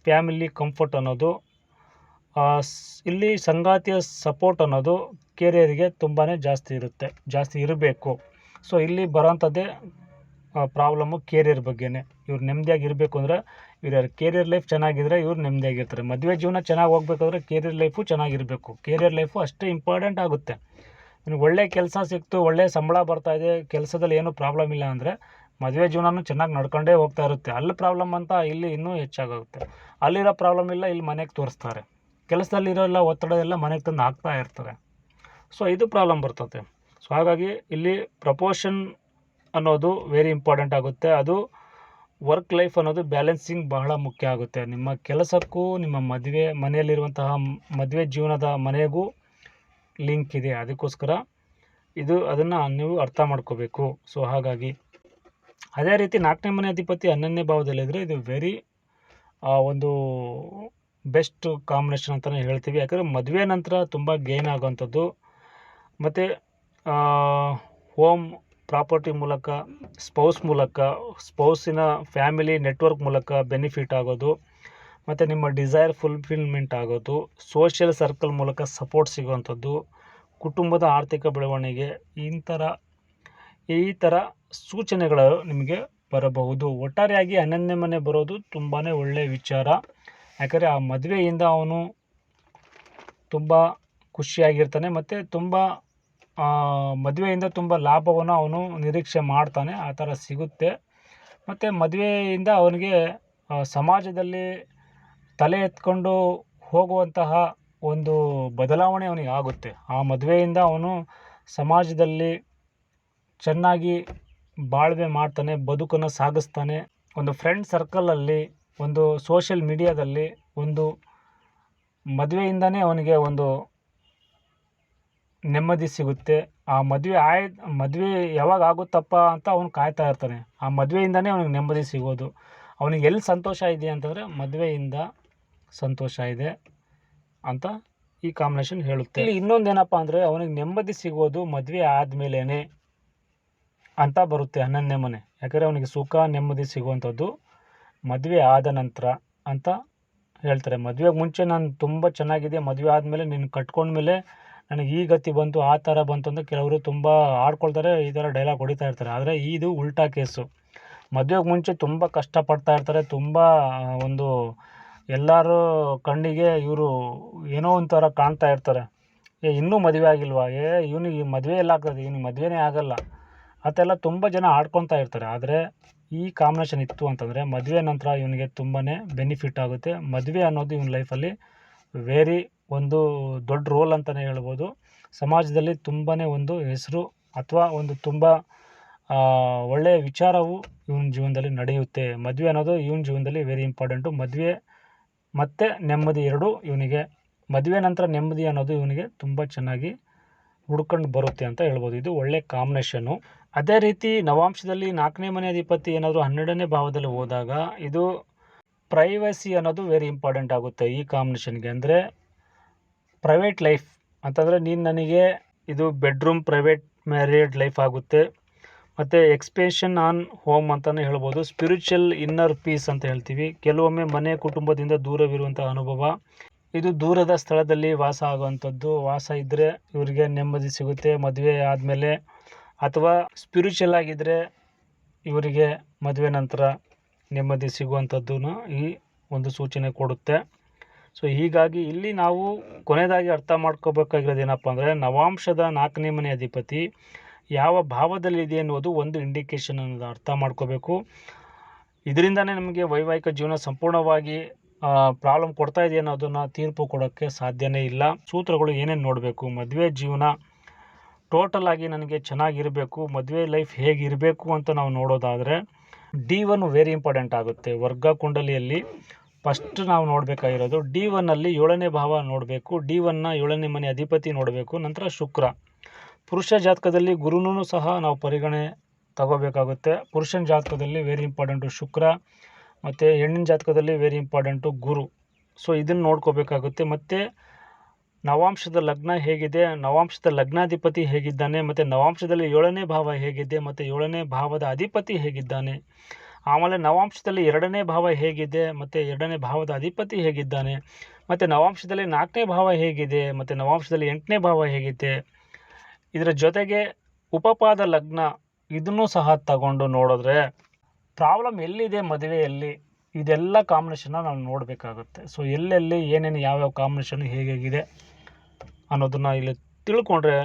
ಫ್ಯಾಮಿಲಿ ಕಂಫರ್ಟ್ ಅನ್ನೋದು, ಇಲ್ಲಿ ಸಂಗಾತಿಯ ಸಪೋರ್ಟ್ ಅನ್ನೋದು ಕೆರಿಯರಿಗೆ ತುಂಬಾ ಜಾಸ್ತಿ ಇರಬೇಕು. ಸೊ ಇಲ್ಲಿ ಬರೋಂಥದ್ದೇ ಪ್ರಾಬ್ಲಮ್ಮು ಕೆರಿಯರ್ ಬಗ್ಗೆನೇ. ಇವ್ರು ನೆಮ್ಮದಿಯಾಗಿರಬೇಕು ಅಂದರೆ ಇವ್ರ ಕೆರಿಯರ್ ಲೈಫ್ ಚೆನ್ನಾಗಿದ್ದರೆ ಇವ್ರು ನೆಮ್ಮದಿಯಾಗಿರ್ತಾರೆ. ಮದುವೆ ಜೀವನ ಚೆನ್ನಾಗಿ ಹೋಗ್ಬೇಕಾದ್ರೆ ಕೆರಿಯರ್ ಲೈಫು ಚೆನ್ನಾಗಿರಬೇಕು. ಕೆರಿಯರ್ ಲೈಫು ಅಷ್ಟೇ ಇಂಪಾರ್ಟೆಂಟ್ ಆಗುತ್ತೆ. ನಿನಗೆ ಒಳ್ಳೆ ಕೆಲಸ ಸಿಕ್ತು, ಒಳ್ಳೆ ಸಂಬಳ ಬರ್ತಾಯಿದೆ, ಕೆಲಸದಲ್ಲಿ ಏನೂ ಪ್ರಾಬ್ಲಮ್ ಇಲ್ಲ ಅಂದರೆ ಮದುವೆ ಜೀವನನೂ ಚೆನ್ನಾಗಿ ನಡ್ಕೊಂಡೇ ಹೋಗ್ತಾ ಇರುತ್ತೆ. ಅಲ್ಲಿ ಪ್ರಾಬ್ಲಮ್ ಅಂತ ಇಲ್ಲಿ ಇನ್ನೂ ಹೆಚ್ಚಾಗುತ್ತೆ. ಅಲ್ಲಿರೋ ಪ್ರಾಬ್ಲಮ್ ಇಲ್ಲ ಇಲ್ಲಿ ಮನೆಗೆ ತೋರಿಸ್ತಾರೆ. ಕೆಲಸದಲ್ಲಿರೋಲ್ಲ ಒತ್ತಡ ಎಲ್ಲ ಮನೆಗೆ ತಂದು ಹಾಕ್ತಾ ಇರ್ತಾರೆ. ಸೊ ಇದು ಪ್ರಾಬ್ಲಮ್ ಬರ್ತದೆ. ಸೊ ಹಾಗಾಗಿ ಇಲ್ಲಿ ಪ್ರಪೋಷನ್ ಅನ್ನೋದು ವೆರಿ ಇಂಪಾರ್ಟೆಂಟ್ ಆಗುತ್ತೆ. ಅದು ವರ್ಕ್ ಲೈಫ್ ಅನ್ನೋದು ಬ್ಯಾಲೆನ್ಸಿಂಗ್ ಬಹಳ ಮುಖ್ಯ ಆಗುತ್ತೆ. ನಿಮ್ಮ ಕೆಲಸಕ್ಕೂ ನಿಮ್ಮ ಮನೆಯಲ್ಲಿರುವಂತಹ ಮದುವೆ ಜೀವನದ ಮನೆಗೂ ಲಿಂಕ್ ಇದೆ. ಅದಕ್ಕೋಸ್ಕರ ಅದನ್ನು ನೀವು ಅರ್ಥ ಮಾಡ್ಕೋಬೇಕು. ಸೊ ಹಾಗಾಗಿ ಅದೇ ರೀತಿ 4ನೇ ಮನೆ ಅಧಿಪತಿ 11ನೇ ಭಾವದಲ್ಲಿದ್ದರೆ ಇದು ವೆರಿ ಒಂದು ಬೆಸ್ಟ್ ಕಾಂಬಿನೇಷನ್ ಅಂತಲೇ ಹೇಳ್ತೀವಿ. ಯಾಕಂದರೆ ಮದುವೆ ನಂತರ ತುಂಬ ಗೇನ್ ಆಗೋವಂಥದ್ದು ಮತ್ತು ಹೋಮ್ ಪ್ರಾಪರ್ಟಿ ಮೂಲಕ, ಸ್ಪೌಸಿನ ಫ್ಯಾಮಿಲಿ ನೆಟ್ವರ್ಕ್ ಮೂಲಕ ಬೆನಿಫಿಟ್ ಆಗೋದು ಮತ್ತು ನಿಮ್ಮ ಡಿಸೈರ್ ಫುಲ್ಫಿಲ್ಮೆಂಟ್ ಆಗೋದು, ಸೋಷಿಯಲ್ ಸರ್ಕಲ್ ಮೂಲಕ ಸಪೋರ್ಟ್ ಸಿಗುವಂಥದ್ದು, ಕುಟುಂಬದ ಆರ್ಥಿಕ ಬೆಳವಣಿಗೆ, ಈ ಥರ ಸೂಚನೆಗಳು ನಿಮಗೆ ಬರಬಹುದು. ಒಟ್ಟಾರೆಯಾಗಿ 11ನೇ ಮನೆ ಬರೋದು ತುಂಬಾ ಒಳ್ಳೆಯ ವಿಚಾರ. ಯಾಕಂದರೆ ಆ ಮದುವೆಯಿಂದ ಅವನು ತುಂಬ ಖುಷಿಯಾಗಿರ್ತಾನೆ ಮತ್ತು ತುಂಬ ಮದುವೆಯಿಂದ ತುಂಬ ಲಾಭವನ್ನು ಅವನು ನಿರೀಕ್ಷೆ ಮಾಡ್ತಾನೆ, ಆ ಥರ ಸಿಗುತ್ತೆ. ಮತ್ತು ಮದುವೆಯಿಂದ ಅವನಿಗೆ ಸಮಾಜದಲ್ಲಿ ತಲೆ ಎತ್ಕೊಂಡು ಹೋಗುವಂತಹ ಒಂದು ಬದಲಾವಣೆ ಅವನಿಗೆ ಆಗುತ್ತೆ. ಆ ಮದುವೆಯಿಂದ ಅವನು ಸಮಾಜದಲ್ಲಿ ಚೆನ್ನಾಗಿ ಬಾಳ್ವೆ ಮಾಡ್ತಾನೆ, ಬದುಕನ್ನು ಸಾಗಿಸ್ತಾನೆ. ಒಂದು ಫ್ರೆಂಡ್ ಸರ್ಕಲಲ್ಲಿ, ಒಂದು ಸೋಷಿಯಲ್ ಮೀಡಿಯಾದಲ್ಲಿ, ಒಂದು ಮದುವೆಯಿಂದನೇ ಅವನಿಗೆ ಒಂದು ನೆಮ್ಮದಿ ಸಿಗುತ್ತೆ. ಆ ಮದುವೆ ಯಾವಾಗ ಆಗುತ್ತಪ್ಪ ಅಂತ ಅವನು ಕಾಯ್ತಾ ಇರ್ತಾನೆ. ಆ ಮದುವೆಯಿಂದನೇ ಅವನಿಗೆ ನೆಮ್ಮದಿ ಸಿಗೋದು. ಅವನಿಗೆ ಎಲ್ಲಿ ಸಂತೋಷ ಇದೆ ಅಂತಂದರೆ ಮದುವೆಯಿಂದ ಸಂತೋಷ ಇದೆ ಅಂತ ಈ ಕಾಂಬಿನೇಷನ್ ಹೇಳುತ್ತೆ. ಇಲ್ಲಿ ಇನ್ನೊಂದೇನಪ್ಪ ಅಂದರೆ ಅವನಿಗೆ ನೆಮ್ಮದಿ ಸಿಗೋದು ಮದುವೆ ಆದಮೇಲೇ ಅಂತ ಬರುತ್ತೆ 11ನೇ ಮನೆ. ಯಾಕಂದರೆ ಅವನಿಗೆ ಸುಖ ನೆಮ್ಮದಿ ಸಿಗುವಂಥದ್ದು ಮದುವೆ ಆದ ನಂತರ ಅಂತ ಹೇಳ್ತಾರೆ. ಮದುವೆಗೆ ಮುಂಚೆ ನಾನು ತುಂಬ ಚೆನ್ನಾಗಿದೆ, ಮದುವೆ ಆದಮೇಲೆ ನೀನು ಕಟ್ಕೊಂಡ್ಮೇಲೆ ನನಗೆ ಈ ಗತಿ ಬಂತು, ಆ ಥರ ಬಂತು ಅಂತ ಕೆಲವರು ತುಂಬ ಆಡ್ಕೊಳ್ತಾರೆ, ಈ ಥರ ಡೈಲಾಗ್ ಹೊಡಿತಾ ಇರ್ತಾರೆ. ಆದರೆ ಇದು ಉಲ್ಟಾ ಕೇಸು. ಮದುವೆಗೆ ಮುಂಚೆ ತುಂಬ ಕಷ್ಟಪಡ್ತಾ ಇರ್ತಾರೆ, ತುಂಬ ಒಂದು ಎಲ್ಲರೂ ಕಣ್ಣಿಗೆ ಇವರು ಏನೋ ಒಂಥರ ಕಾಣ್ತಾ ಇರ್ತಾರೆ. ಇನ್ನೂ ಮದುವೆ ಆಗಿಲ್ವಾ, ಇವನಿಗೆ ಮದುವೆ ಎಲ್ಲ ಆಗ್ತದೆ, ಇವನಿಗೆ ಮದುವೆನೇ ಆಗಲ್ಲ ಅಂತೆಲ್ಲ ತುಂಬ ಜನ ಆಡ್ಕೊತಾ ಇರ್ತಾರೆ. ಆದರೆ ಈ ಕಾಂಬಿನೇಷನ್ ಇತ್ತು ಅಂತಂದರೆ ಮದುವೆ ನಂತರ ಇವನಿಗೆ ತುಂಬಾ ಬೆನಿಫಿಟ್ ಆಗುತ್ತೆ. ಮದುವೆ ಅನ್ನೋದು ಇವನ ಲೈಫಲ್ಲಿ ವೆರಿ ಒಂದು ದೊಡ್ಡ ರೋಲ್ ಅಂತಲೇ ಹೇಳ್ಬೋದು. ಸಮಾಜದಲ್ಲಿ ತುಂಬಾ ಒಂದು ಹೆಸರು ಅಥವಾ ಒಂದು ತುಂಬ ಒಳ್ಳೆಯ ವಿಚಾರವು ಇವನ ಜೀವನದಲ್ಲಿ ನಡೆಯುತ್ತೆ. ಮದುವೆ ಅನ್ನೋದು ಇವನ ಜೀವನದಲ್ಲಿ ವೆರಿ ಇಂಪಾರ್ಟೆಂಟು. ಮದುವೆ ಮತ್ತು ನೆಮ್ಮದಿ ಎರಡೂ ಇವನಿಗೆ, ಮದುವೆ ನಂತರ ನೆಮ್ಮದಿ ಅನ್ನೋದು ಇವನಿಗೆ ತುಂಬ ಚೆನ್ನಾಗಿ ಹುಡ್ಕೊಂಡು ಬರುತ್ತೆ ಅಂತ ಹೇಳ್ಬೋದು. ಇದು ಒಳ್ಳೆ ಕಾಂಬಿನೇಷನ್ನು. ಅದೇ ರೀತಿ ನವಾಂಶದಲ್ಲಿ 4ನೇ ಮನೆ ಅಧಿಪತಿ ಏನಾದರೂ 12ನೇ ಭಾವದಲ್ಲಿ ಹೋದಾಗ ಇದು ಪ್ರೈವಸಿ ಅನ್ನೋದು ವೆರಿ ಇಂಪಾರ್ಟೆಂಟ್ ಆಗುತ್ತೆ ಈ ಕಾಂಬಿನೇಷನ್ಗೆ. ಅಂದರೆ ಪ್ರೈವೇಟ್ ಲೈಫ್ ಅಂತಂದರೆ ನನಗೆ ಇದು ಬೆಡ್ರೂಮ್ ಪ್ರೈವೇಟ್ ಮ್ಯಾರಿಡ್ ಲೈಫ್ ಆಗುತ್ತೆ. ಮತ್ತು ಎಕ್ಸ್ಪೆನ್ಷನ್ ಆನ್ ಹೋಮ್ ಅಂತಲೇ ಹೇಳ್ಬೋದು. ಸ್ಪಿರಿಚುವಲ್ ಇನ್ನರ್ ಪೀಸ್ ಅಂತ ಹೇಳ್ತೀವಿ. ಕೆಲವೊಮ್ಮೆ ಮನೆ ಕುಟುಂಬದಿಂದ ದೂರವಿರುವಂಥ ಅನುಭವ, ಇದು ದೂರದ ಸ್ಥಳದಲ್ಲಿ ವಾಸ ಆಗುವಂಥದ್ದು. ವಾಸ ಇದ್ದರೆ ಇವರಿಗೆ ನೆಮ್ಮದಿ ಸಿಗುತ್ತೆ ಮದುವೆ ಆದಮೇಲೆ, ಅಥವಾ ಸ್ಪಿರಿಚುವಲ್ ಆಗಿದ್ದರೆ ಇವರಿಗೆ ಮದುವೆ ನಂತರ ನೆಮ್ಮದಿ ಸಿಗುವಂಥದ್ದು ಈ ಒಂದು ಸೂಚನೆ ಕೊಡುತ್ತೆ. ಸೊ ಹೀಗಾಗಿ ಇಲ್ಲಿ ನಾವು ಕೊನೆಯದಾಗಿ ಅರ್ಥ ಮಾಡ್ಕೋಬೇಕಾಗಿರೋದು ಏನಪ್ಪ ಅಂದರೆ ನವಾಂಶದ 4ನೇ ಮನೆ ಅಧಿಪತಿ ಯಾವ ಭಾವದಲ್ಲಿದೆ ಅನ್ನೋದು ಒಂದು ಇಂಡಿಕೇಷನ್ ಅನ್ನೋದು ಅರ್ಥ ಮಾಡ್ಕೋಬೇಕು. ಇದರಿಂದನೇ ನಮಗೆ ವೈವಾಹಿಕ ಜೀವನ ಸಂಪೂರ್ಣವಾಗಿ ಪ್ರಾಬ್ಲಮ್ ಕೊಡ್ತಾ ಇದೆ ಅನ್ನೋದನ್ನು ತೀರ್ಪು ಕೊಡೋಕ್ಕೆ ಸಾಧ್ಯನೇ ಇಲ್ಲ. ಸೂತ್ರಗಳು ಏನೇನು ನೋಡಬೇಕು, ಮದುವೆ ಜೀವನ ಟೋಟಲ್ ಆಗಿ ನನಗೆ ಚೆನ್ನಾಗಿರಬೇಕು, ಮದುವೆ ಲೈಫ್ ಹೇಗಿರಬೇಕು ಅಂತ ನಾವು ನೋಡೋದಾದರೆ D1 ವೆರಿ ಇಂಪಾರ್ಟೆಂಟ್ ಆಗುತ್ತೆ. ವರ್ಗ ಕುಂಡಲಿಯಲ್ಲಿ ಫಸ್ಟ್ ನಾವು ನೋಡಬೇಕಾಗಿರೋದು D1ಅಲ್ಲಿ 7ನೇ ಭಾವ ನೋಡಬೇಕು. D1ನ 7ನೇ ಮನೆ ಅಧಿಪತಿ ನೋಡಬೇಕು. ನಂತರ ಶುಕ್ರ. ಪುರುಷ ಜಾತಕದಲ್ಲಿ ಗುರುನೂ ಸಹ ನಾವು ಪರಿಗಣನೆ ತಗೋಬೇಕಾಗುತ್ತೆ. ಪುರುಷನ ಜಾತಕದಲ್ಲಿ ವೆರಿ ಇಂಪಾರ್ಟೆಂಟು ಶುಕ್ರ, ಮತ್ತು ಹೆಣ್ಣಿನ ಜಾತಕದಲ್ಲಿ ವೆರಿ ಇಂಪಾರ್ಟೆಂಟು ಗುರು. ಸೊ ಇದನ್ನು ನೋಡ್ಕೋಬೇಕಾಗುತ್ತೆ. ಮತ್ತು ನವಾಂಶದ ಲಗ್ನ ಹೇಗಿದೆ, ನವಾಂಶದ ಲಗ್ನಾಧಿಪತಿ ಹೇಗಿದ್ದಾನೆ, ಮತ್ತು ನವಾಂಶದಲ್ಲಿ 7ನೇ ಭಾವ ಹೇಗಿದೆ, ಮತ್ತು 7ನೇ ಭಾವದ ಅಧಿಪತಿ ಹೇಗಿದ್ದಾನೆ, ಆಮೇಲೆ ನವಾಂಶದಲ್ಲಿ 2ನೇ ಭಾವ ಹೇಗಿದೆ, ಮತ್ತು 2ನೇ ಭಾವದ ಅಧಿಪತಿ ಹೇಗಿದ್ದಾನೆ, ಮತ್ತು ನವಾಂಶದಲ್ಲಿ 4ನೇ ಭಾವ ಹೇಗಿದೆ, ಮತ್ತು ನವಾಂಶದಲ್ಲಿ 8ನೇ ಭಾವ ಹೇಗಿದೆ. ಇದರ ಜೊತೆಗೆ ಉಪಪಾದ ಲಗ್ನ ಇದನ್ನು ಸಹ ತಗೊಂಡು ನೋಡಿದ್ರೆ ಪ್ರಾಬ್ಲಮ್ ಎಲ್ಲಿದೆ ಮದುವೆಯಲ್ಲಿ, ಇದೆಲ್ಲ ಕಾಂಬಿನೇಷನ್ನ ನಾವು ನೋಡಬೇಕಾಗುತ್ತೆ. ಸೊ ಎಲ್ಲೆಲ್ಲಿ ಏನೇನು ಯಾವ್ಯಾವ ಕಾಂಬಿನೇಷನ್ ಹೇಗಿದೆ ಅನ್ನೋದನ್ನು ಇಲ್ಲಿ ತಿಳ್ಕೊಂಡ್ರೆ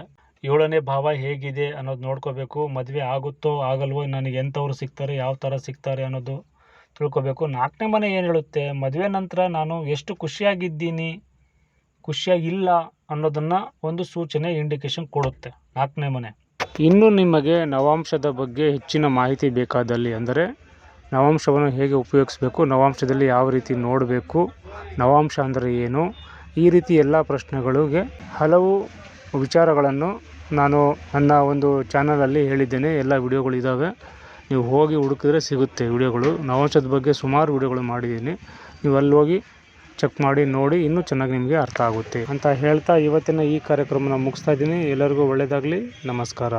7ನೇ ಭಾವ ಹೇಗಿದೆ ಅನ್ನೋದು ನೋಡ್ಕೋಬೇಕು. ಮದುವೆ ಆಗುತ್ತೋ ಆಗಲ್ವೋ, ನನಗೆ ಎಂಥವ್ರು ಸಿಗ್ತಾರೆ, ಯಾವ ಥರ ಸಿಗ್ತಾರೆ ಅನ್ನೋದು ತಿಳ್ಕೊಬೇಕು. 4ನೇ ಮನೆ ಏನು ಹೇಳುತ್ತೆ, ಮದುವೆ ನಂತರ ನಾನು ಎಷ್ಟು ಖುಷಿಯಾಗಿದ್ದೀನಿ, ಖುಷಿಯಾಗಿಲ್ಲ ಅನ್ನೋದನ್ನು ಒಂದು ಸೂಚನೆ ಇಂಡಿಕೇಶನ್ ಕೊಡುತ್ತೆ 4ನೇ ಮನೆ. ಇನ್ನು ನಿಮಗೆ ನವಾಂಶದ ಬಗ್ಗೆ ಹೆಚ್ಚಿನ ಮಾಹಿತಿ ಬೇಕಾದಲ್ಲಿ, ಅಂದರೆ ನವಾಂಶವನ್ನು ಹೇಗೆ ಉಪಯೋಗಿಸಬೇಕು, ನವಾಂಶದಲ್ಲಿ ಯಾವ ರೀತಿ ನೋಡಬೇಕು, ನವಾಂಶ ಅಂದರೆ ಏನು, ಈ ರೀತಿ ಎಲ್ಲ ಪ್ರಶ್ನೆಗಳಿಗೆ ಹಲವು ವಿಚಾರಗಳನ್ನು ನಾನು ನನ್ನ ಒಂದು ಚಾನಲಲ್ಲಿ ಹೇಳಿದ್ದೇನೆ. ಎಲ್ಲ ವಿಡಿಯೋಗಳು ಇದ್ದಾವೆ, ನೀವು ಹೋಗಿ ಹುಡುಕಿದ್ರೆ ಸಿಗುತ್ತೆ ವಿಡಿಯೋಗಳು. ನವಾಂಶದ ಬಗ್ಗೆ ಸುಮಾರು ವಿಡಿಯೋಗಳು ಮಾಡಿದ್ದೀನಿ, ನೀವು ಅಲ್ಲಿ ಹೋಗಿ ಚೆಕ್ ಮಾಡಿ ನೋಡಿ, ಇನ್ನೂ ಚೆನ್ನಾಗಿ ನಿಮಗೆ ಅರ್ಥ ಆಗುತ್ತೆ ಅಂತ ಹೇಳ್ತಾ ಇವತ್ತಿನ ಈ ಕಾರ್ಯಕ್ರಮನ ಮುಗಿಸ್ತಾ ಇದ್ದೀನಿ. ಎಲ್ಲರಿಗೂ ಒಳ್ಳೆಯದಾಗಲಿ. ನಮಸ್ಕಾರ.